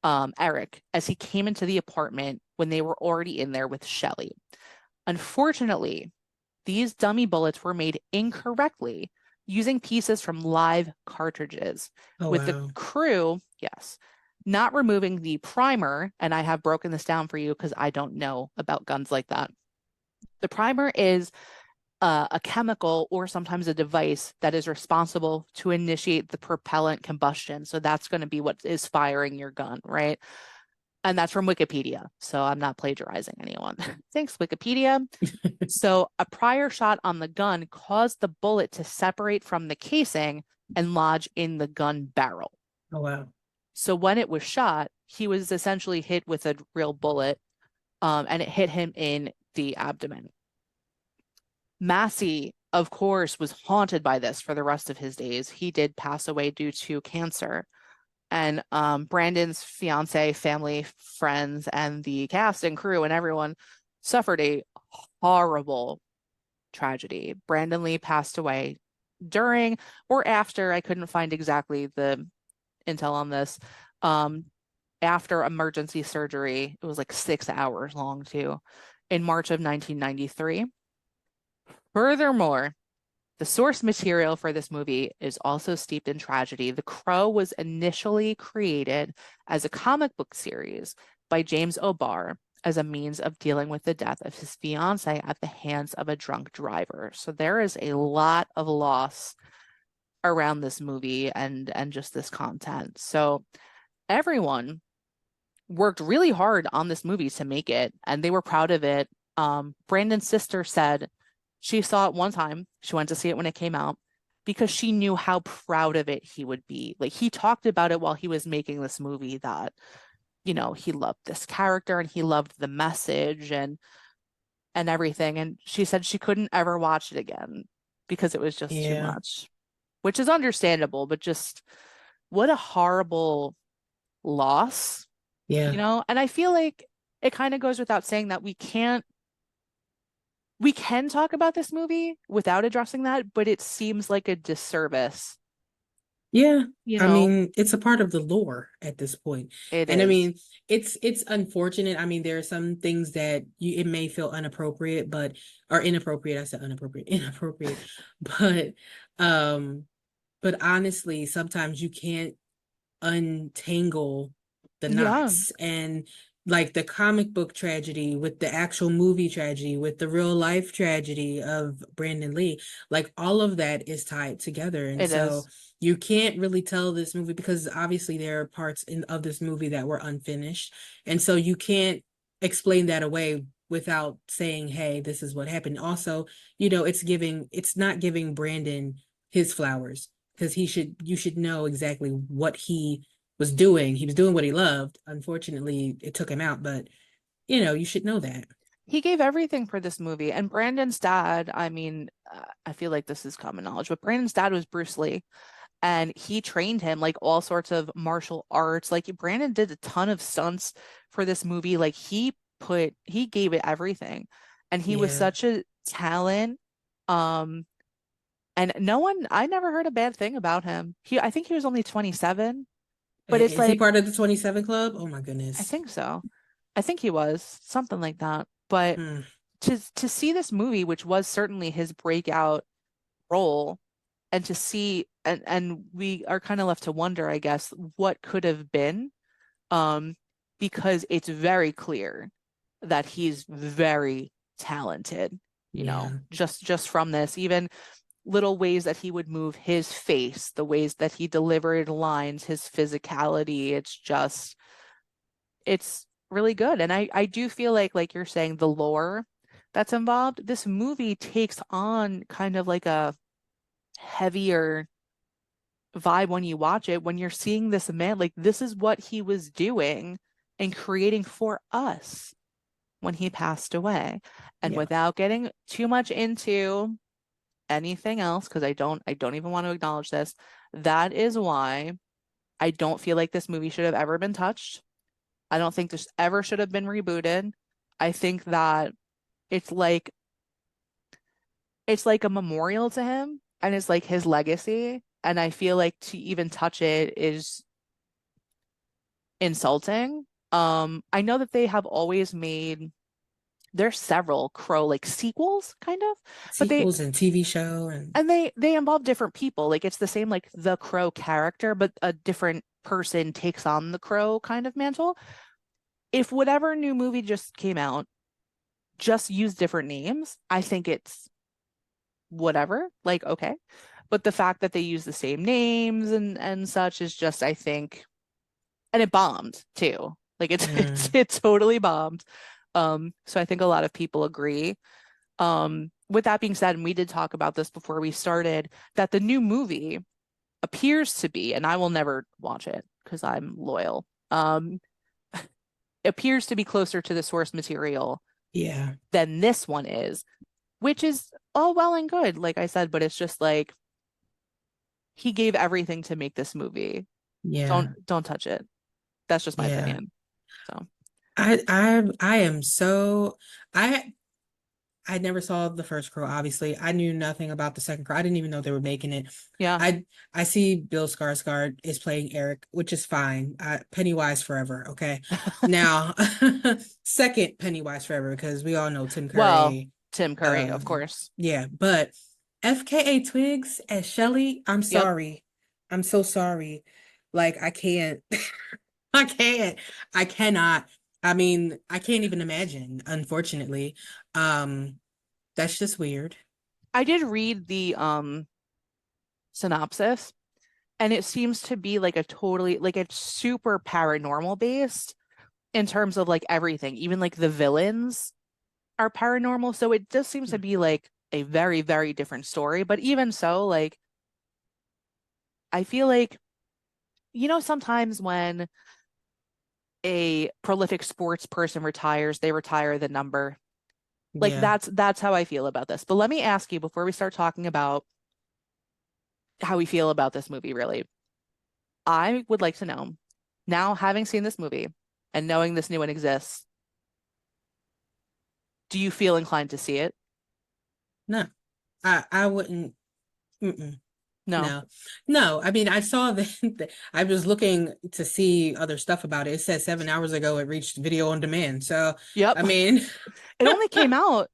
Eric, as he came into the apartment when they were already in there with Shelley. Unfortunately, these dummy bullets were made incorrectly using pieces from live cartridges, Oh, with the wow. crew, yes, not removing the primer. And I have broken this down for you because I don't know about guns like that. The primer is a chemical or sometimes a device that is responsible to initiate the propellant combustion. So that's going to be what is firing your gun, right? And that's from Wikipedia. So I'm not plagiarizing anyone. Thanks, Wikipedia. So a prior shot on the gun caused the bullet to separate from the casing and lodge in the gun barrel. Oh, wow. So when it was shot, he was essentially hit with a real bullet, and it hit him in the abdomen. Massey, of course, was haunted by this for the rest of his days. He did pass away due to cancer. And Brandon's fiance, family, friends, and the cast and crew and everyone suffered a horrible tragedy. Brandon Lee passed away during or after, I couldn't find exactly the intel on this, um, after emergency surgery. It was like 6 hours long, too, in March of 1993. Furthermore, the source material for this movie is also steeped in tragedy. The Crow was initially created as a comic book series by James O'Barr as a means of dealing with the death of his fiancee at the hands of a drunk driver. So there is a lot of loss around this movie and just this content. So everyone worked really hard on this movie to make it, and they were proud of it. Brandon's sister said she saw it one time. She went to see it when it came out because she knew how proud of it he would be. Like, he talked about it while he was making this movie that, he loved this character and he loved the message and everything. And she said she couldn't ever watch it again because it was just too Yeah. much, which is understandable, but just what a horrible loss, Yeah. And I feel like it kind of goes without saying that we can talk about this movie without addressing that, but it seems like a disservice, Yeah. you I know? mean, it's a part of the lore at this point. It And I is. mean, it's unfortunate. I mean, there are some things that it may feel inappropriate, or inappropriate. I said inappropriate, inappropriate. But um, but honestly, sometimes you can't untangle the Yeah, knots, and like the comic book tragedy with the actual movie tragedy with the real life tragedy of Brandon Lee, like all of that is tied together. And it so is. you can't really tell this movie because obviously there are parts of this movie that were unfinished, and so you can't explain that away without saying, hey, this is what happened. Also, it's not giving Brandon his flowers, because you should know exactly what he was doing. He was doing what he loved. Unfortunately, it took him out, but you should know that. He gave everything for this movie. And Brandon's dad, I mean, I feel like this is common knowledge, but Brandon's dad was Bruce Lee, and he trained him like all sorts of martial arts. Like, Brandon did a ton of stunts for this movie. Like, he gave it everything. And he was Yeah. such a talent. Um, and I never heard a bad thing about him. I think he was only 27, but it's Is he like, part of the 27 Club? Oh my I goodness. think so. I think he was something like that. But Hmm. to see this movie, which was certainly his breakout role, and to see and we are kind of left to wonder, I guess, what could have been, um, because it's very clear that he's very talented, Yeah. just from this, even little ways that he would move his face, the ways that he delivered lines, his physicality, it's really good. And I do feel like you're saying, the lore that's involved, this movie takes on kind of like a heavier vibe when you watch it, when you're seeing this man, like this is what he was doing and creating for us when he passed away. And Yeah. without getting too much into anything else, because I don't even want to acknowledge this, that is why I don't feel like this movie should have ever been touched. I don't think this ever should have been rebooted. I think that it's like it's like a memorial to him, and it's like his legacy. And I feel like to even touch it is insulting. I know that they have always made, there's several Crow like sequels kind of, but Sequels and TV show and they involve different people. Like it's the same like the Crow character, but a different person takes on the Crow kind of mantle. If whatever new movie just came out just use different names, I think it's whatever, like okay. But the fact that they use the same names and such is just, I think, and it bombed too. Like it's mm, it totally bombed. So I think a lot of people agree. With that being said, and we did talk about this before we started, that the new movie appears to be, and I will never watch it because I'm loyal, appears to be closer to the source material yeah. than this one is, which is all well and good, like I said, but it's just like he gave everything to make this movie. Don't Yeah. don't touch it. That's just my Yeah. opinion. So I am so I never saw the first Crow, obviously. I knew nothing about the second Crow. I didn't even know they were making it. yeah. I see Bill Skarsgård is playing Eric, which is fine. Pennywise forever, okay? Now, second Pennywise forever, because we all know Tim Well, Curry. Tim Curry, of course. Yeah, but FKA Twigs as Shelly, I'm Yep. sorry. I'm so sorry. Like, I can't. I can't. I cannot. I mean, I can't even imagine, unfortunately. Um, that's just weird. I did read the synopsis, and it seems to be like a totally, like it's super paranormal based in terms of like everything. Even like the villains are paranormal. So it just seems to be like a very, very different story. But even so, like I feel like, sometimes when a prolific sports person retires, they retire the number. Like Yeah. that's how I feel about this. But let me ask you before we start talking about how we feel about this movie, really. I would like to know, now having seen this movie and knowing this new one exists, do you feel inclined to see it? No. I wouldn't. Mm-mm. No. No. No. I mean, I saw I was looking to see other stuff about it. It said 7 hours ago it reached video on demand. So, Yep. I mean, It only came out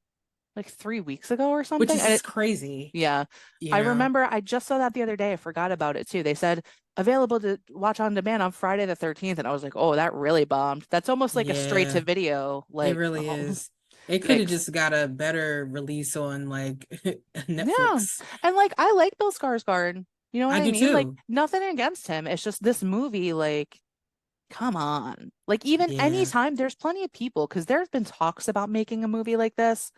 like 3 weeks ago or which something. And is it, crazy, yeah, you I know. remember I just saw that the other day. I forgot about it too. They said available to watch on demand on Friday the 13th. And I was like, oh, that really bombed. That's almost like a straight to Yeah, video, it like, really oh, is. It could have yikes. just got a better release on like Yeah. Netflix. And like I like Bill Skarsgård. You know what I I do mean? Like too. nothing against him. It's just this movie, like, come on. Like even Yeah. anytime there's plenty of people, because there's been talks about making a movie like this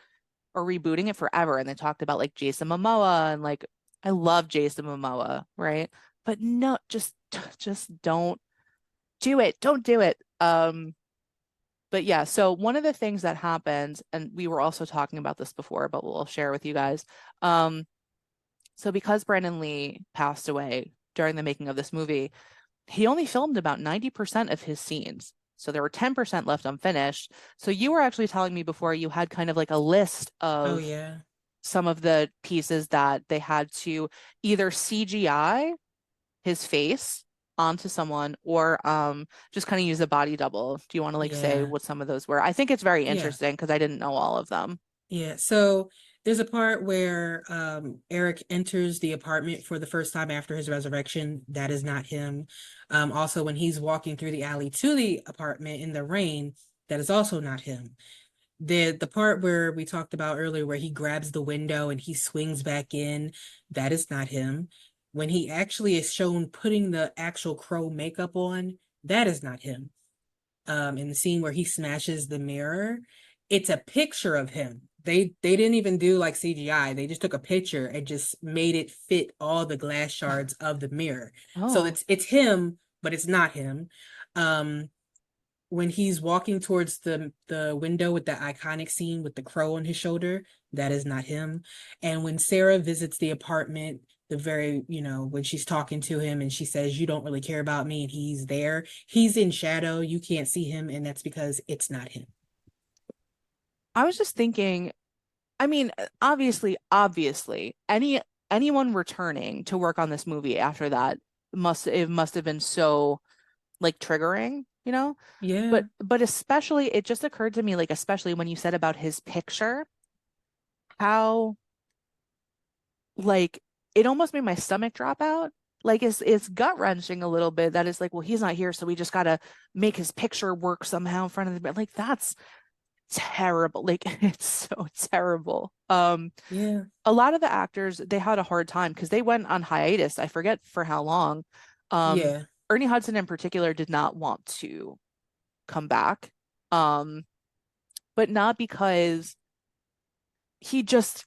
or rebooting it forever. And they talked about like Jason Momoa, and like I love Jason Momoa, right? But no, just don't do it. Don't do it. But yeah, so one of the things that happened, and we were also talking about this before, but we'll share with you guys. So because Brandon Lee passed away during the making of this movie, he only filmed about 90% of his scenes. So there were 10% left unfinished. So you were actually telling me before you had kind of like a list Oh of yeah. some of the pieces that they had to either CGI his face onto someone or just kind of use a body double? Do you want to like say Yeah. what some of those were? I think it's very Yeah. interesting because I didn't know all of them. Yeah. So there's a part where Eric enters the apartment for the first time after his resurrection. That is not him. Also, when he's walking through the alley to the apartment in the rain, that is also not him. The part where we talked about earlier where he grabs the window and he swings back in, that is not him. When he actually is shown putting the actual crow makeup on, that is not him. In the scene where he smashes the mirror, it's a picture of him. They didn't even do like CGI. They just took a picture and just made it fit all the glass shards of the mirror. So Oh, it's him, but it's not him. Um, when he's walking towards the window with the iconic scene with the crow on his shoulder, that is not him. And when Sarah visits the apartment, the very, when she's talking to him and she says, "You don't really care about me," and he's there, he's in shadow. You can't see him, and that's because it's not him. I was just thinking, I mean, obviously, anyone returning to work on this movie after that must have been so like triggering, you know? Yeah, But especially it just occurred to me, like especially when you said about his picture, how like it almost made my stomach drop out. Like it's gut wrenching a little bit that it's like, well, he's not here, so we just gotta make his picture work somehow in front of the bed. Like that's terrible. Like it's so terrible. yeah, A lot of the actors they had a hard time because they went on hiatus. I forget for how long. Um, yeah, Ernie Hudson in particular did not want to come back. Um, but not because he just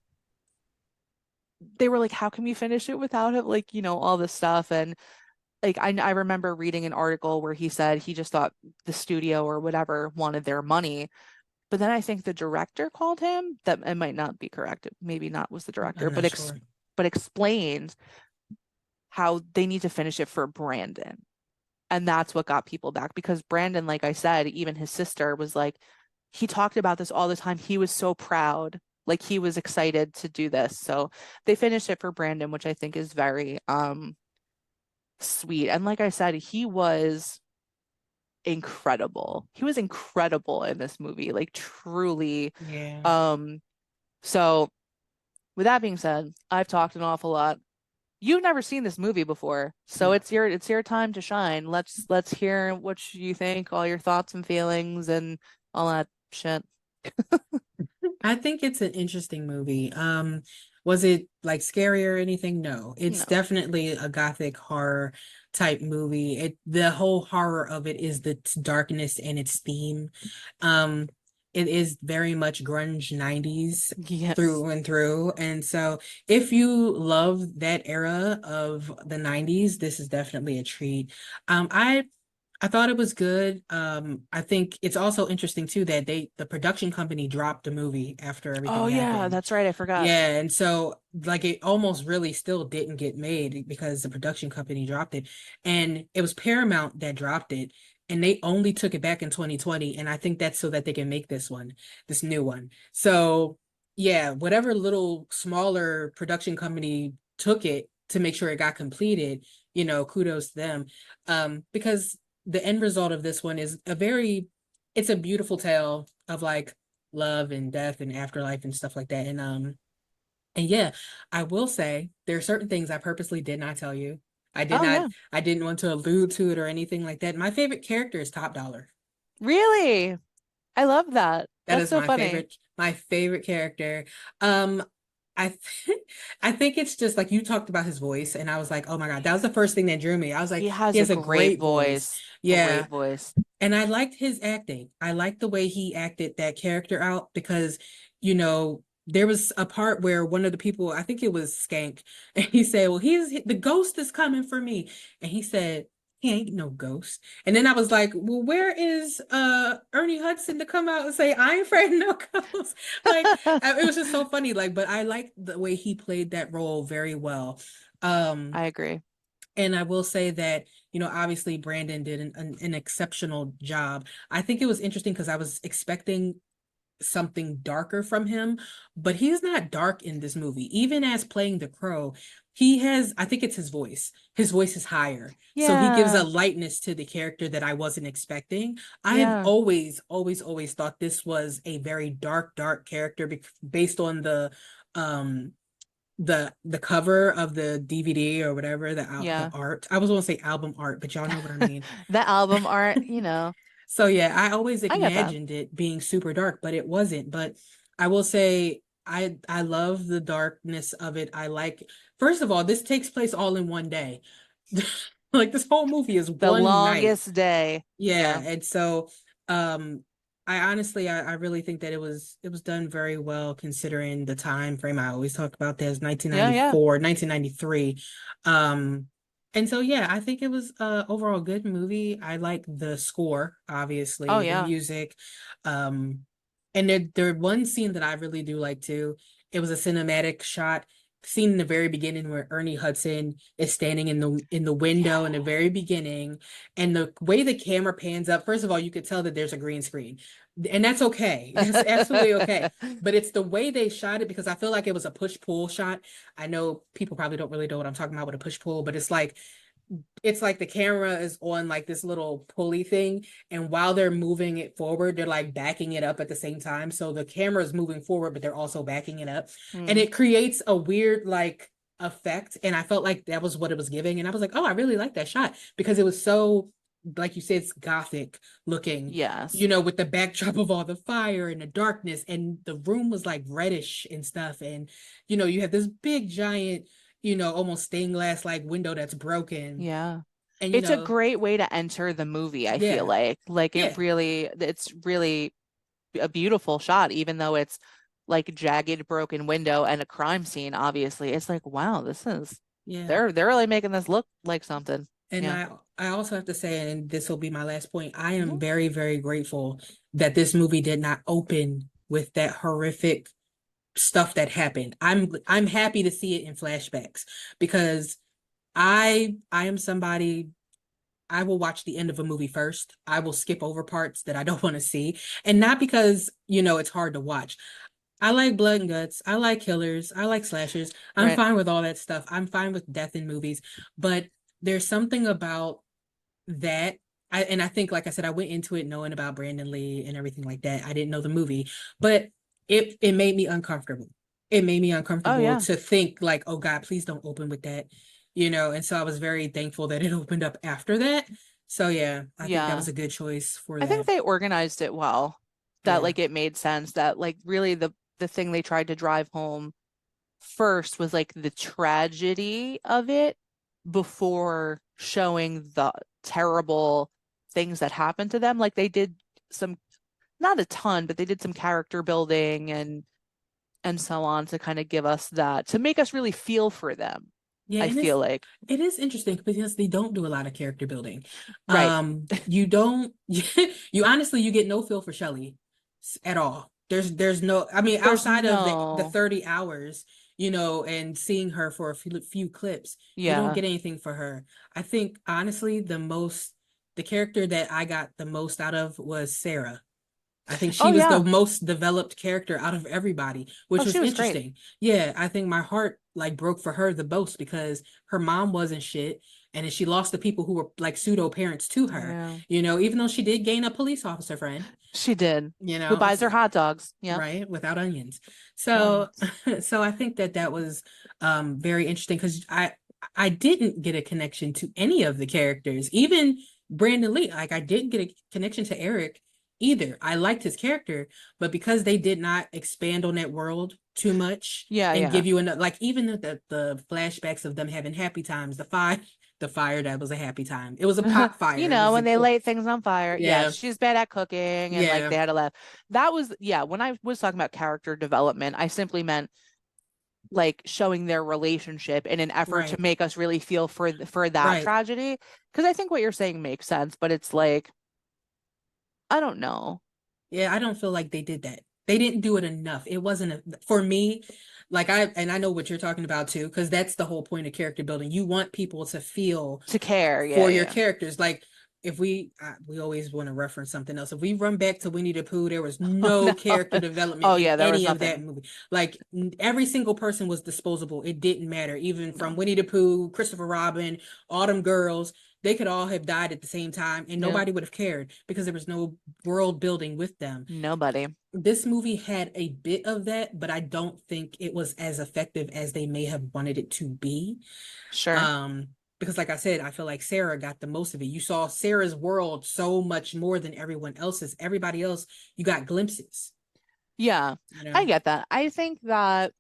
they were like, how can we finish it without him? Like, all this stuff. And like I remember reading an article where he said he just thought the studio or whatever wanted their money. But then I think the director called him. That it might not be correct. Maybe not was the director, I'm not sure. but explained how they need to finish it for Brandon. And that's what got people back because Brandon, like I said, even his sister was like, he talked about this all the time. He was so proud. Like he was excited to do this. So they finished it for Brandon, which I think is very sweet. And like I said, he was incredible. He was incredible in this movie, like truly. Yeah, Um, so with that being said, I've talked an awful lot. You've never seen this movie before, so no. it's your time to shine. Let's hear what you think, all your thoughts and feelings and all that shit. I think it's an interesting movie. Was it like scary or anything? No. It's No. definitely a gothic horror type movie. The whole horror of it is the darkness and its theme. Um, it is very much grunge 90s Yes. through and through. And so if you love that era of the 90s, this is definitely a treat. I thought it was good. I think it's also interesting too that the production company dropped the movie after everything Oh yeah, happened. that's right. I forgot. Yeah, and so like it almost really still didn't get made because the production company dropped it. And it was Paramount that dropped it, and they only took it back in 2020, and I think that's so that they can make this new one. So, yeah, whatever little smaller production company took it to make sure it got completed, kudos to them. Because the end result of this one is it's a beautiful tale of like love and death and afterlife and stuff like that. And yeah, I will say there are certain things I purposely did not tell you. Oh yeah. I didn't want to allude to it or anything like that. My favorite character is Top Dollar. Really? I love that. That That's is so funny. my favorite character. Um, I think it's just like you talked about his voice, and I was like, oh my God, that was the first thing that drew me. I was He like, he has a has a great great voice. voice. Great Yeah. voice. And I liked his acting. I liked the way he acted that character out because, there was a part where one of the people, I think it was Skank, and he said, "Well, the ghost is coming for me." And he said, "He ain't no ghost." And then I was like, "Well, where is Ernie Hudson to come out and say, I ain't afraid of no ghost?" Like it was just so funny. Like, but I liked the way he played that role very well. Um, I agree. and I will say that, obviously Brandon did an exceptional job. I think it was interesting because I was expecting something darker from him, but he's not dark in this movie. Even as playing the crow, he has, I think it's his voice. His voice is higher. So he gives a Yeah. lightness to the character that I wasn't expecting. I've Yeah. always thought this was a very dark character based on um the cover of the DVD or whatever, the Yeah. art. I was gonna say album art, but y'all know what I mean. The album art, you know, So yeah, I always I get that. imagined it being super dark, but it wasn't. But I will say I love the darkness of it. I like, first of all, this takes place all in one day. Like this whole movie is The one night. longest day. Yeah, Yeah. and so um I honestly I really think that it was done very well considering the time frame. I always talk about that as Yeah, yeah. 1994, 1993. And so yeah, I think it was overall good movie. I like the score, Oh obviously, the yeah. music. Um and there one scene that I really do like too. It was a cinematic shot scene in the very beginning where Ernie Hudson is standing in the window in the Yeah. very beginning, and the way the camera pans up, first of all, you could tell that there's a green screen. And that's okay. That's absolutely okay. But it's the way they shot it, because I feel like it was a push-pull shot. I know people probably don't really know what I'm talking about with a push-pull, but it's like the camera is on like this little pulley thing, and while they're moving it forward, they're like backing it up at the same time. So the camera is moving forward, but they're also backing it up, and Mm, it creates a weird like effect. And I felt like that was what it was giving, and I was like, oh, I really like that shot because it was so, like you said, it's gothic looking, yes. with the backdrop of all the fire and the darkness, and the room was like reddish and stuff, and you have this big giant, almost stained glass like window that's broken. Yeah. And It's a great way to enter the movie, I feel yeah, like. Like yeah, it's really a beautiful shot, even though it's like jagged, broken window and a crime scene, obviously. It's like, wow, this is yeah. they're really making this look like something. And Yeah. I also have to say, and this will be my last point, I Mhm. am very, very grateful that this movie did not open with that horrific stuff that happened. I'm happy to see it in flashbacks, because I am somebody, I will watch the end of a movie first. I will skip over parts that I don't want to see. And not because, it's hard to watch. I like blood and guts. I like killers. I like slashers. I'm Right. fine with all that stuff. I'm fine with death in movies. But there's something about that. And I think, like I said, I went into it knowing about Brandon Lee and everything like that. I didn't know the movie, but it made me uncomfortable. It made me Oh uncomfortable yeah. to think like, oh God, please don't open with that. And so I was very thankful that it opened up after that. So yeah, I think that was Yeah. a good choice for I think that. they organized it well. That Yeah. like it made sense that like really the thing they tried to drive home first was like the tragedy of it before showing the terrible things that happened to them. Like they did some, not a ton, but they did some character building and so on to kind of give us that, to make us really feel for them, Yeah, I and feel like. it is interesting because they don't do a lot of character building. Right. You don't you honestly, you get no feel for Shelley at all. There's no, I mean, There's outside of the no, 30 hours, and seeing her for a few clips, you don't yeah. get anything for her. I think honestly the character that I got the most out of was Sarah. I think she Oh was the yeah. most developed character out of everybody, Oh, which was she was great. interesting. Yeah, I think my heart like broke for her the most because her mom wasn't shit, and then she lost the people who were like pseudo parents to her. Yeah. Even though she did gain a police officer friend, She did. you Who know, buys her hot dogs? Yeah. right, without onions. No So, onions. so I think that was very interesting because I didn't get a connection to any of the characters, even Brandon Lee. Like I didn't get a connection to Eric either. I liked his character, but because they did not expand on that world too much Yeah, and yeah. give you enough, like even the flashbacks of them having happy times, the fire that was a happy time. It was a pot You fire. It know, was when a they light things on fire. Yeah, yeah, she's bad at cooking and like yeah, they had to laugh. That was, yeah, when I was talking about character development, I simply meant like showing their relationship in an effort to right, make us really feel for that right. tragedy. Because I think what you're saying makes sense, but it's like, I don't know. Yeah, I don't feel like they did that. They didn't do it enough. It wasn't for me. Like I know what you're talking about too, because that's the whole point of character building. You want people to feel To care. Yeah, for your yeah. characters. Like if we always want to reference something else. If we run back to Winnie the Pooh, there was Oh no no. character development Oh in yeah, there was any of that nothing. movie. Like every single person was disposable. It didn't matter. Even from No. Winnie the Pooh, Christopher Robin, Autumn Girls, they could all have died at the same time and Yep. nobody would have cared because there was no world building with them. Nobody. This movie had a bit of that, but I don't think it was as effective as they may have wanted it to be. Sure. Um, because like I said, I feel like Sarah got the most of it. You saw Sarah's world so much more than everyone else's. Everybody else, you got glimpses, Yeah, you I know? get that. I think that,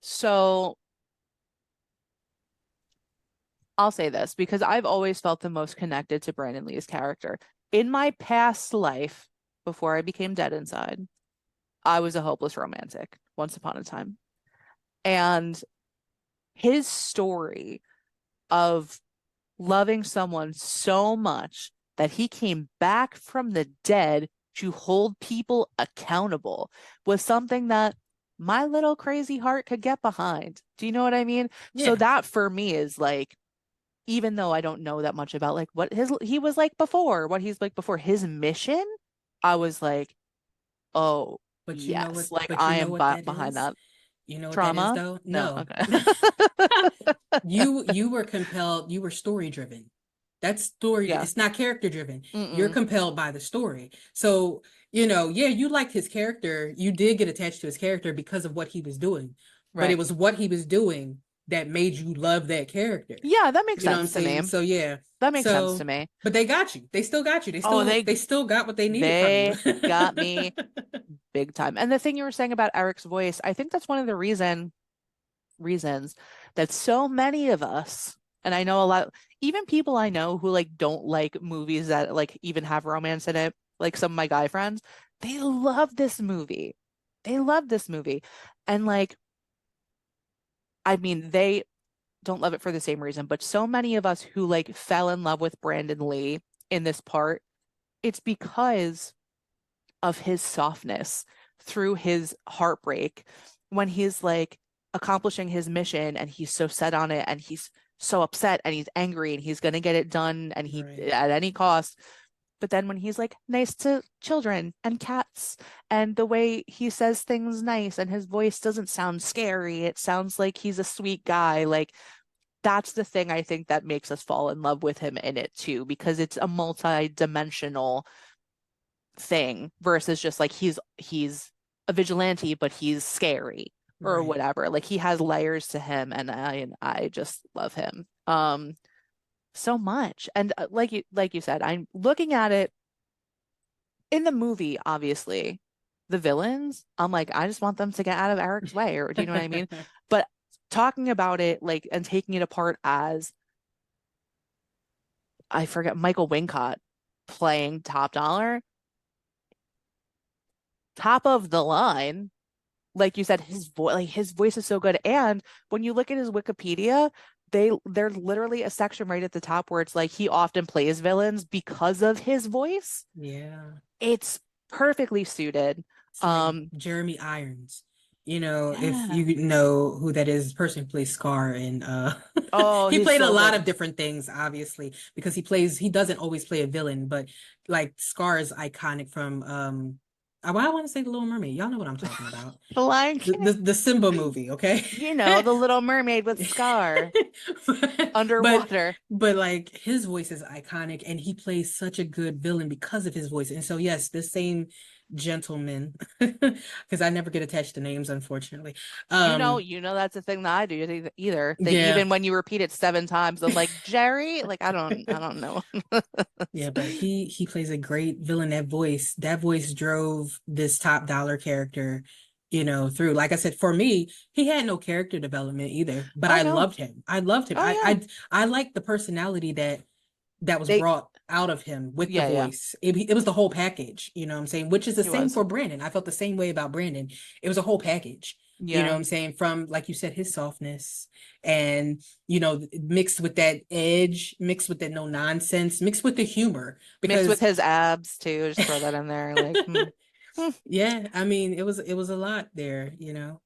so I'll say this because I've always felt the most connected to Brandon Lee's character. In my past life, before I became dead inside, I was a hopeless romantic once upon a time. And his story of loving someone so much that he came back from the dead to hold people accountable was something that my little crazy heart could get behind. Do you know what I mean? So Yeah. that for me is like, even though I don't know that much about like what he was like before, what he's like before his mission, I was like, oh But you know yes, what, like but you I know am what that behind is? that. You know what that is Trauma? though? No, No. okay. You were compelled, you were story driven. That's story, Yeah. it's not character driven. You're Mm-mm. compelled by the story. So, yeah, you liked his character. You did get attached to his character because of what he was doing. But it Right. was what he was doing that made you love that character. Yeah, that makes You know what I'm sense to me. saying? So yeah. That makes sense to So, me. but they got you. They still got you. Oh, They still got what they needed from you. they got me big time. And the thing you were saying about Eric's voice, I think that's one of the reasons that so many of us, and I know a lot, even people I know who like don't like movies that like even have romance in it, like some of my guy friends, they love this movie. They love this movie. And like, I mean, they don't love it for the same reason, but so many of us who like fell in love with Brandon Lee in this part, it's because of his softness through his heartbreak when he's like accomplishing his mission and he's so set on it and he's so upset and he's angry and he's going to get it done and he Right. at any cost. But then when he's like nice to children and cats and the way he says things nice and his voice doesn't sound scary, it sounds like he's a sweet guy. Like that's the thing I think that makes us fall in love with him in it too, because it's a multi-dimensional thing versus just like he's a vigilante, but he's scary or Right. whatever. Like he has layers to him, and I just love him so much. And like you said, I'm looking at it in the movie, obviously, the villains, I'm like, I just want them to get out of Eric's way, or do you know what I mean? But talking about it like and taking it apart as I forget Michael Wincott playing Top Dollar, top of the line. Like you said, his voice is so good. And when you look at his Wikipedia, there's literally a section right at the top where it's like he often plays villains because of his voice. Yeah. It's perfectly suited. It's like Um, Jeremy Irons. If yeah. you know who that is, the person who plays Scar and Oh, he he's played a so lot good. of different things, obviously, because he doesn't always play a villain, but like Scar is iconic from I want to say The Little Mermaid. Y'all know what I'm talking about. The Lion The King. the Simba movie, okay? You know, the Little Mermaid with Scar but underwater. but like his voice is iconic and he plays such a good villain because of his voice. And so yes, the same gentleman, because I never get attached to names, unfortunately. Um, You know that's the thing that I do either. That yeah, even when you repeat it 7 times, I'm like, Jerry, like I don't know. yeah, but he plays a great villain. That voice drove this top dollar character, through. Like I said, for me, he had no character development either, but Oh I no. loved him. I loved him. Oh I yeah. I liked the personality that was They brought out of him with the yeah, voice. It was the whole package, you know what I'm saying? Which is the he same was. for Brandon. I felt the same way about Brandon. It was a whole package. You know Yeah. what I'm saying? From, like you said, his softness and, mixed with that edge, mixed with that no nonsense, mixed with the humor. Mixed with Because his abs too. Just throw that in there. Like, hmm. yeah, I mean, it was a lot there.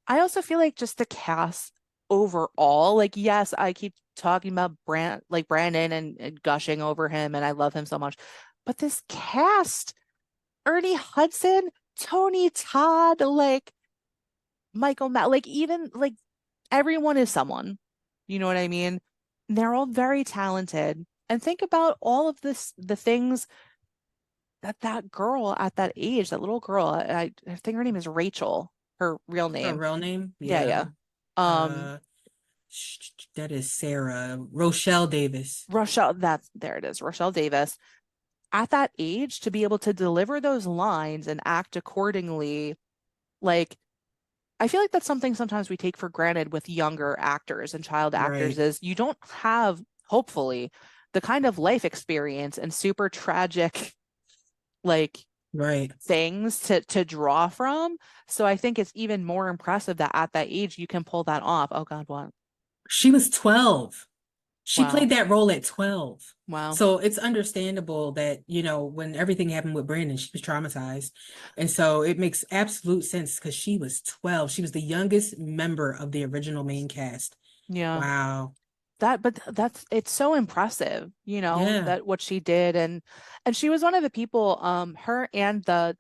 I also feel like just the cast. overall, like, yes, I keep talking about Brandon and gushing over him, and I love him so much. But this cast, Ernie Hudson, Tony Todd, like Michael Matt, like even like everyone is someone. You know what I mean? And they're all very talented. And think about all of this, the things that that girl at that age, that little girl, I think her name is Rachel, her real Her name. real name? Yeah, Yeah. yeah. Um, Uh, that is Sarah Rochelle Davis. Rochelle, that's there it is, Rochelle Davis. At that age, to be able to deliver those lines and act accordingly, like I feel like that's something sometimes we take for granted with younger actors and child actors Right. is you don't have, hopefully, the kind of life experience and super tragic like Right. things to draw from. So I think it's even more impressive that at that age you can pull that off. Oh God, what? She was 12. She Wow. played that role at 12. Wow. So it's understandable that, when everything happened with Brandon, she was traumatized. And so it makes absolute sense because she was 12. She was the youngest member of the original main cast. Yeah. Wow. But that's it's so impressive, Yeah. that what she did and she was one of the people, her and the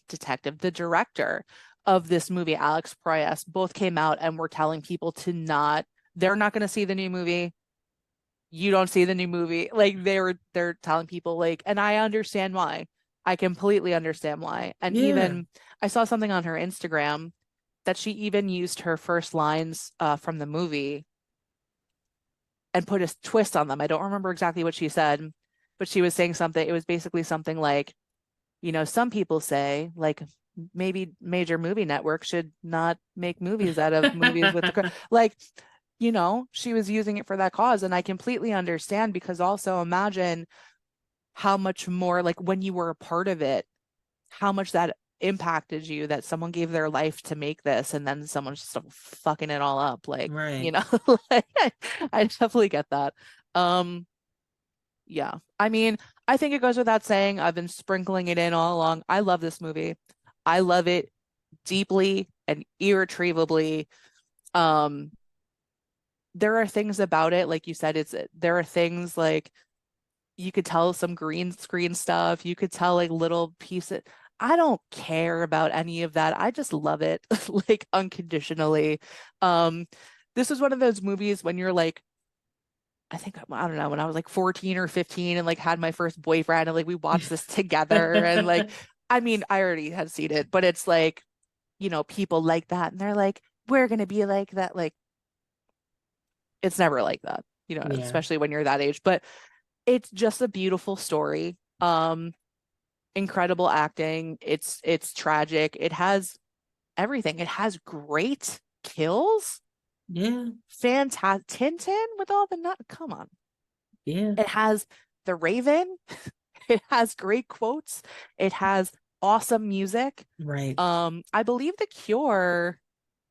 detective, the director of this movie, Alex Proyas, both came out and were telling people to not, they're not going to see the new movie. You don't see the new movie. Like they're telling people like, and I understand why. I completely understand why. And Yeah. even I saw something on her Instagram that she even used her first lines from the movie and put a twist on them. I don't remember exactly what she said, but she was saying something. It was basically something like, some people say like maybe major movie networks should not make movies out of movies with the like, she was using it for that cause. And I completely understand because also imagine how much more like when you were a part of it, how much that impacted you that someone gave their life to make this and then someone's just fucking it all up. Like, Right. like, I definitely get that. Um, yeah. I mean, I think it goes without saying, I've been sprinkling it in all along. I love this movie. I love it deeply and irretrievably. Um, there are things about it, like you said, there are things like you could tell some green screen stuff. You could tell like little pieces. I don't care about any of that. I just love it like unconditionally. Um, this was one of those movies when you're like, I don't know, when I was like 14 or 15 and like had my first boyfriend and like we watched this together and like, I mean, I already had seen it, but it's like, people like that and they're like, we're gonna be like that. Like, it's never like that, Yeah. especially when you're that age. But it's just a beautiful story. Incredible acting. It's tragic. It has everything. It has great kills. Yeah. Fantastic. Tintin with all the nut. Come on. Yeah. It has the Raven. It has great quotes. It has awesome music. Right. I believe The Cure.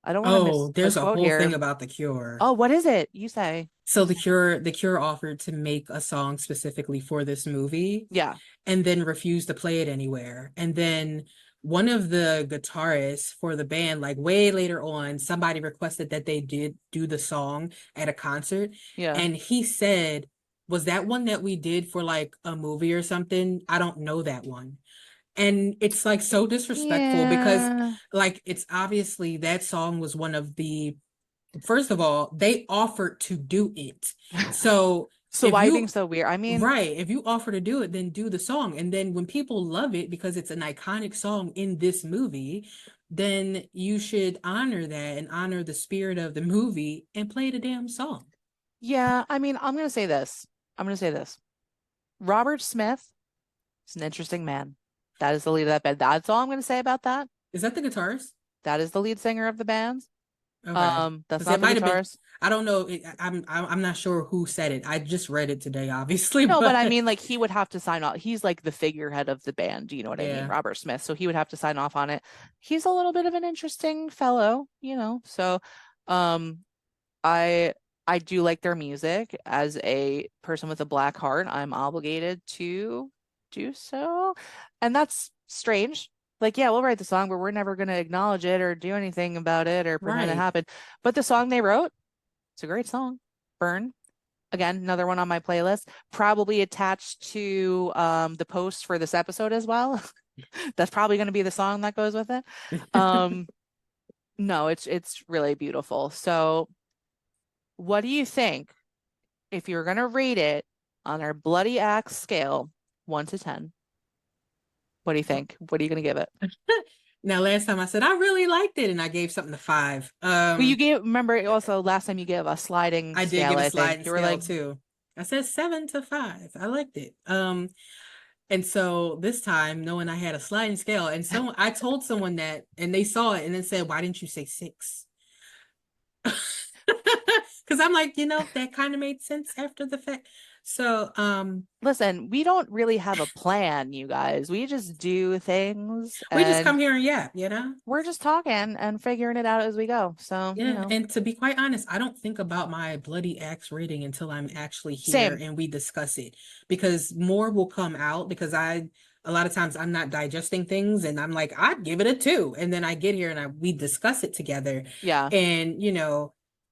I don't want to Oh, there's a misquote whole thing here. about The Cure. Oh, what is it? You say. So the Cure offered to make a song specifically for this movie Yeah. and then refused to play it anywhere. And then one of the guitarists for the band, like way later on, somebody requested that they did do the song at a concert. Yeah. And he said, was that one that we did for like a movie or something? I don't know that one. And it's like so disrespectful because Yeah. like it's obviously that song was one of the first of all, they offered to do it. So So if why are you being you so weird? I mean, right, if you offer to do it, then do the song. And then when people love it because it's an iconic song in this movie, then you should honor that and honor the spirit of the movie and play the damn song. yeah, I mean, I'm gonna say this. I'm gonna say this. Robert Smith is an interesting man. That is the lead of that band. That's all I'm gonna say about that. Is that the guitarist? That is the lead singer of the band. Okay. That's Because not it the might have been, guitarist. I don't know. I'm not sure who said it. I just read it today, obviously, No, but I but mean, like he would have to sign off. He's like the figurehead of the band. Do you know what I mean? yeah. Robert Smith. So he would have to sign off on it. He's a little bit of an interesting fellow, So, um, I I do like their music. As a person with a black heart, I'm obligated to do so. And that's strange. like, yeah, we'll write the song, but we're never going to acknowledge it or do anything about it or pretend it Right. happened. But the song they wrote, it's a great song. Burn. Again, another one on my playlist, probably attached to the post for this episode as well. That's probably going to be the song that goes with it. No, it's really beautiful. So, what do you think if you're going to rate it on our bloody axe scale, 1 to 10? What do you think? What are you going to give it? Now, last time I said I really liked it, and I gave something to 5. Well, you gave, remember also last time you gave a sliding I did scale, give a I think. sliding You were scale like, too. I said 7 to 5. I liked it. And so this time, knowing I had a sliding scale, and so I told someone that, and they saw it, and then said, "Why didn't you say 6?" Because I'm like, that kind of made sense after the fact. So, listen, we don't really have a plan, you guys. We just do things we just come and here and yap. we're just talking and figuring it out as we go. So, Yeah, and to be quite honest, I don't think about my bloody axe rating until I'm actually here same. and we discuss it, because more will come out, because a lot of times I'm not digesting things and I'm like, I'd give it a 2, and then I get here and we discuss it together, Yeah. and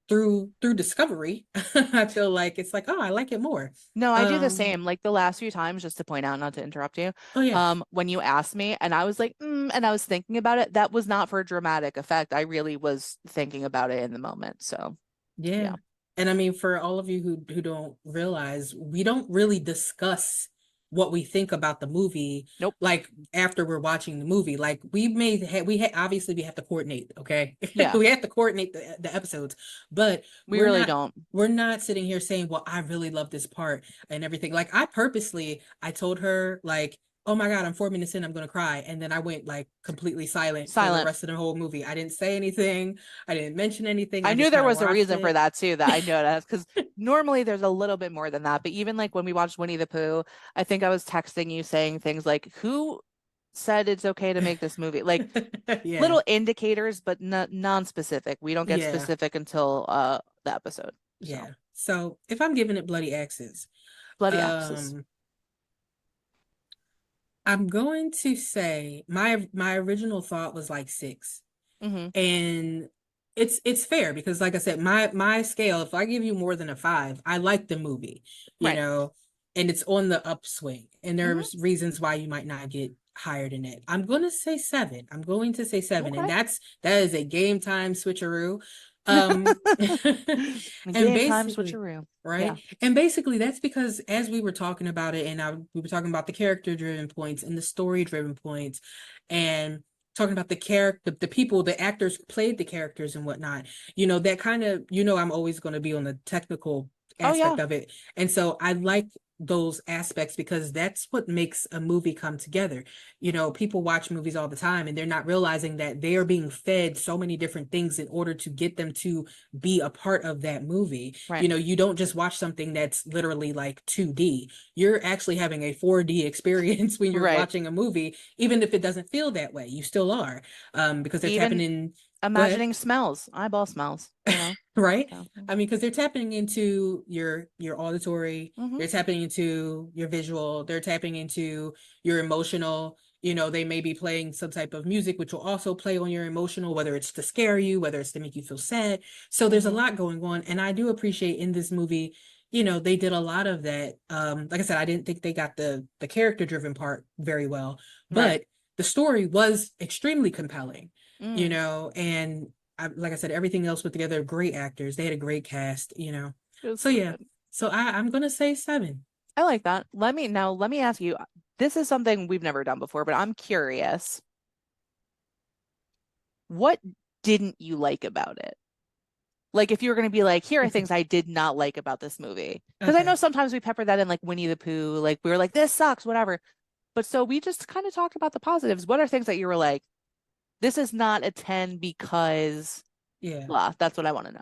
through discovery, I feel like it's like, oh, I like it more. No, I do the same. Like the last few times, just to point out, not to interrupt you, Oh yeah, when you asked me and I was like, and I was thinking about it, that was not for dramatic effect. I really was thinking about it in the moment. So, yeah. yeah. And I mean, for all of you who don't realize, we don't really discuss what we think about the movie, Nope. like after we're watching the movie. Like obviously we have to coordinate, okay? Yeah. We have to coordinate the episodes, but We really don't. we're not sitting here saying, well, I really love this part and everything. Like I told her, like, oh my God, I'm 4 minutes in, I'm gonna cry. And then I went like completely silent for the Silent. rest of the whole movie. I didn't say anything. I didn't mention anything. I I knew just there kind of was a watched reason for it. that too, that I noticed because normally there's a little bit more than that. But even like when we watched Winnie the Pooh, I think I was texting you saying things like, who said it's okay to make this movie? Like Yeah. little indicators, but not non-specific. We don't get Yeah. specific until the episode. So Yeah. So if I'm giving it bloody axes, bloody axes. um, I'm going to say my original thought was like 6. Mm-hmm. And it's fair, because like I said, my scale, if I give you more than a 5, I like the movie, Right. and it's on the upswing. And Mm-hmm. there's reasons why you might not get higher than it. I'm going to say 7. I'm going to say 7. And Okay. that is a game time switcheroo. Um and Game time basically, switcheroo. Yeah. right? And basically that's because as we were talking about it, and we were talking about the character driven points and the story driven points, and talking about the character, the people, the actors who played the characters and whatnot, that kind of, I'm always going to be on the technical Oh yeah. aspect of it. And so I like those aspects, because that's what makes a movie come together. People watch movies all the time and they're not realizing that they are being fed so many different things in order to get them to be a part of that movie. Right. You don't just watch something that's literally like 2D. You're actually having a 4D experience when you're Right. watching a movie, even if it doesn't feel that way. You still are, because they're Even tapping in. imagining smells, eyeball smells, Right? So. I mean, because they're tapping into your auditory, Mm-hmm. they're tapping into your visual, they're tapping into your emotional. They may be playing some type of music which will also play on your emotional, whether it's to scare you, whether it's to make you feel sad. So there's a lot going on, and I do appreciate in this movie, they did a lot of that. Like I said, I didn't think they got the character driven part very well, but Right. the story was extremely compelling. Mm. And like I said, everything else put together, great actors. They had a great cast, So yeah, Good. so I'm gonna say 7. I like that. Let me ask you. This is something we've never done before, but I'm curious. What didn't you like about it? Like, if you were going to be like, here are things I did not like about this movie. Because I know Okay. sometimes we pepper that in, like Winnie the Pooh. Like, we were like, this sucks, whatever. But so we just kind of talked about the positives. What are things that you were like, this is not a 10 because Yeah. blah? That's what I want to know.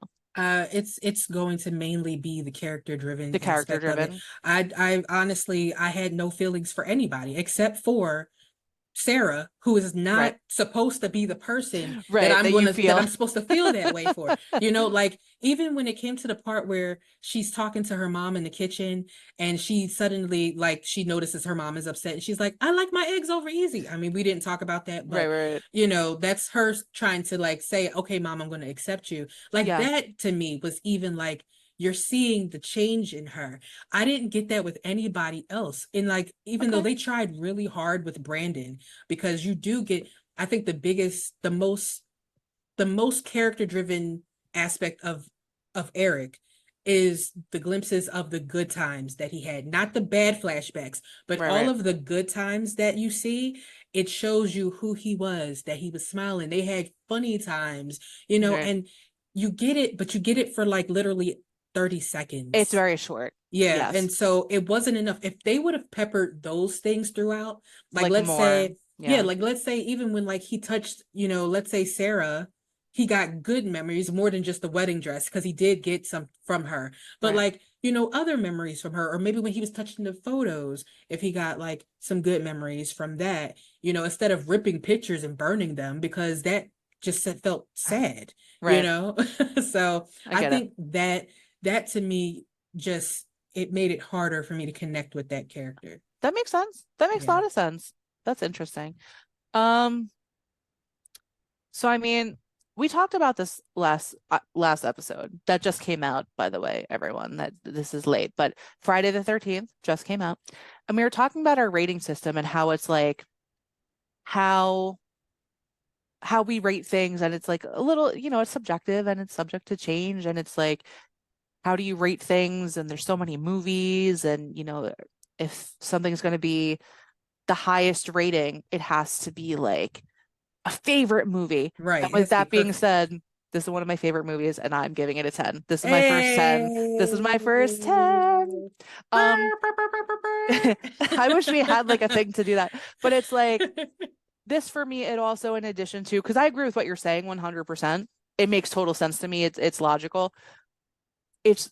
It's going to mainly be the character driven The character aspect of it. driven. I honestly, I had no feelings for anybody except for Sarah, who is not Right. supposed to be the person that Right, that you feel. I'm supposed to feel that way for. You know, like even when it came to the part where she's talking to her mom in the kitchen and she suddenly like she notices her mom is upset and she's like, I like my eggs over easy. I mean, we didn't talk about that, Right, but right. you know, that's her trying to like say, okay, mom, I'm going to accept you. Like Yeah. that to me was even like you're seeing the change in her. I didn't get that with anybody else. And like, even though Okay. they tried really hard with Brandon, because you do get, I think the most character driven aspect of Eric is the glimpses of the good times that he had, not the bad flashbacks, but Right, all right. of the good times that you see. It shows you who he was, that he was smiling. They had funny times, you know, Right. and you get it, but you get it for like literally 30 It's seconds. very short. Yeah, Yes. and so it wasn't enough. If they would have peppered those things throughout, like Like let's more. say, yeah, Yeah. like let's say even when like he touched, you know, let's say Sarah, he got good memories more than just the wedding dress because he did get some from her. But Right. like, you know, other memories from her, or maybe when he was touching the photos, if he got like some good memories from that, you know, instead of ripping pictures and burning them because that just felt sad, you Right. know? So I I get it. think that to me just it made it harder for me to connect with that character. That makes sense. That makes a Yeah. lot of sense. That's interesting. Um, so I mean, we talked about this last episode that just came out, by the way, everyone, that this is late, but Friday the 13th just came out. And we were talking about our rating system and how it's like how how we rate things and it's like a little, it's subjective and it's subject to change and it's like how do you rate things and there's so many movies and if something's going to be the highest rating, it has to be like a favorite movie. And Right. It with has to be that being perfect. said, this is one of my favorite movies and I'm giving it a 10. This is my first 10. This is Hey. my first 10. Um, Brr, brr, brr, brr, I wish we had like a brr, thing to do that, but it's like brr. this for me, it also in addition to, because I agree with what you're saying 100%. It makes total sense to me. It's logical. It's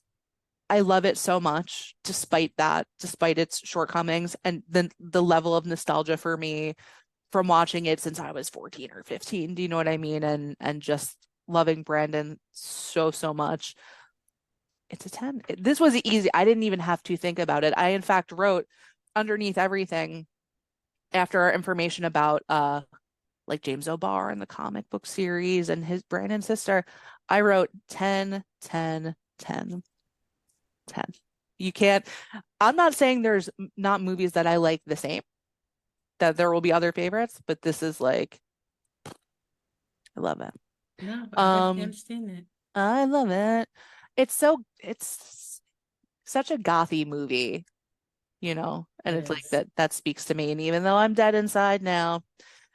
I love it so much, despite its shortcomings, and then the level of nostalgia for me from watching it since I was 14 or 15. Do you know what I mean? And just loving Brandon so much. It's a 10. This was easy. I didn't even have to think about it. I in fact wrote underneath everything after our information about like James O'Barr and the comic book series and his Brandon's sister, I wrote 10, 10, 10. 10. You can't, I'm not saying there's not movies that I like the same, that there will be other favorites, but this is like, I love it. No, I definitely Um, understand that. I love it. It's such a gothy movie, and It it's like is. that speaks to me. And even though I'm dead inside now,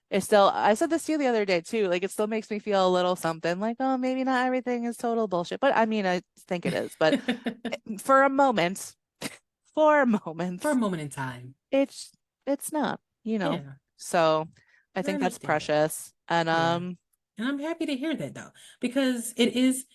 it's still, I said this to you the other day too, like it still makes me feel a little something like, oh, maybe not everything is total bullshit. But I mean, I think it is. But for a moment, for a For a moment, moment in time. it's it's not. Yeah, So I I think that's understand that. precious. And Yeah. And I'm happy to hear that though, because it is,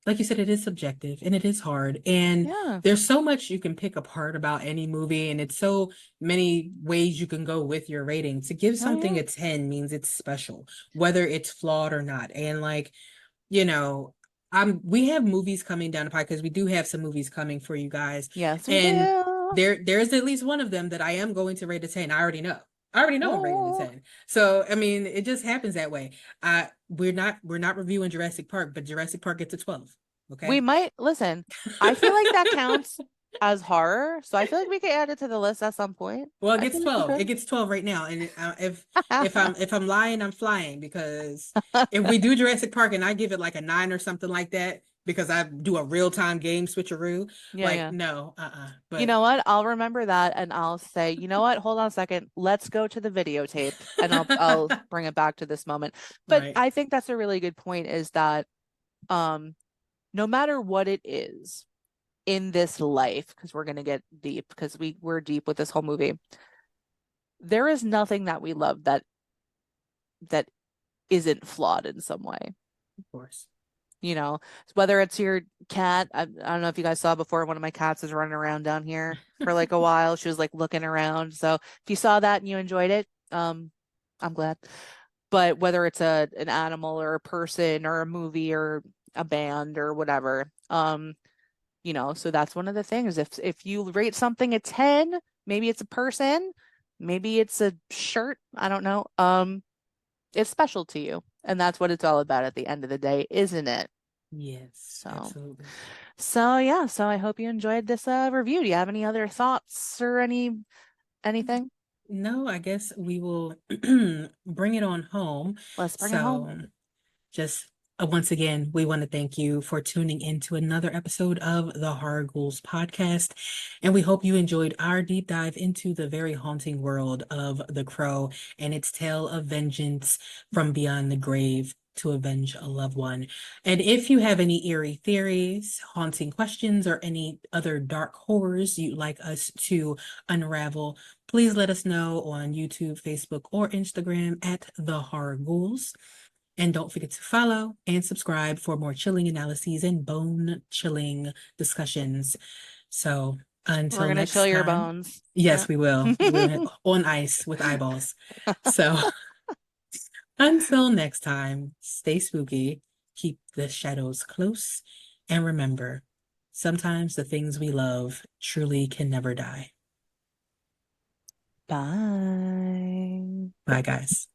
like you said, it is subjective and it is hard. And yeah. there's so much you can pick apart about any movie, and it's so many ways you can go with your rating. To give Oh something yeah. a 10 means it's special, whether it's flawed or not. And like, you know, we have movies coming down the pipe because we do have some movies coming for you guys. Yes, we And do. there's at least one of them that I am going to rate a 10. I already know. I already know I'm rating a Oh, 10. So I mean, it just happens that way. We're not reviewing Jurassic Park, but Jurassic Park gets a 12. we Okay. might listen. I feel like that counts as horror, so I feel like we could add it to the list at some point. Well, it I gets feel like we 12. It could. gets 12 right now. And if I'm lying, I'm flying, because if we do Jurassic Park and I give it like a 9 or something like that because I do a real-time game switcheroo, Yeah, like yeah. no, You But know what? I'll remember that and I'll say, you know what? Hold on a second. Let's go to the videotape and I'll bring it back to this moment. But right, I think that's a really good point is that um no matter what it is in this life, because we're gonna get deep because we're deep with this whole movie, there is nothing that we love that isn't flawed in some way. of course. You know, whether it's your cat, I don't know if you guys saw before, one of my cats is running around down here for like a while. She was like looking around. So if you saw that and you enjoyed it, I'm glad. But whether it's an animal or a person or a movie or a band or whatever, so that's one of the things. If you rate something a 10, maybe it's a person, maybe it's a shirt, I don't know. It's special to you. And that's what it's all about at the end of the day, isn't it? Yes, So, absolutely. so yeah, so I hope you enjoyed this review. Do you have any other thoughts or anything? No, I guess we will bring it on home. Let's bring it So home. just once again, we want to thank you for tuning into another episode of the Horror Ghouls podcast. And we hope you enjoyed our deep dive into the very haunting world of the Crow and its tale of vengeance from beyond the grave to avenge a loved one. And if you have any eerie theories, haunting questions, or any other dark horrors you'd like us to unravel, please let us know on YouTube, Facebook, or Instagram at the Horror Ghouls. And don't forget to follow and subscribe for more chilling analyses and bone chilling discussions. So We're until gonna chill next your time, bones. Yeah. yes, we will. We're on ice with eyeballs. So until next time, stay spooky, keep the shadows close, and remember, sometimes the things we love truly can never die. Bye. Bye, guys.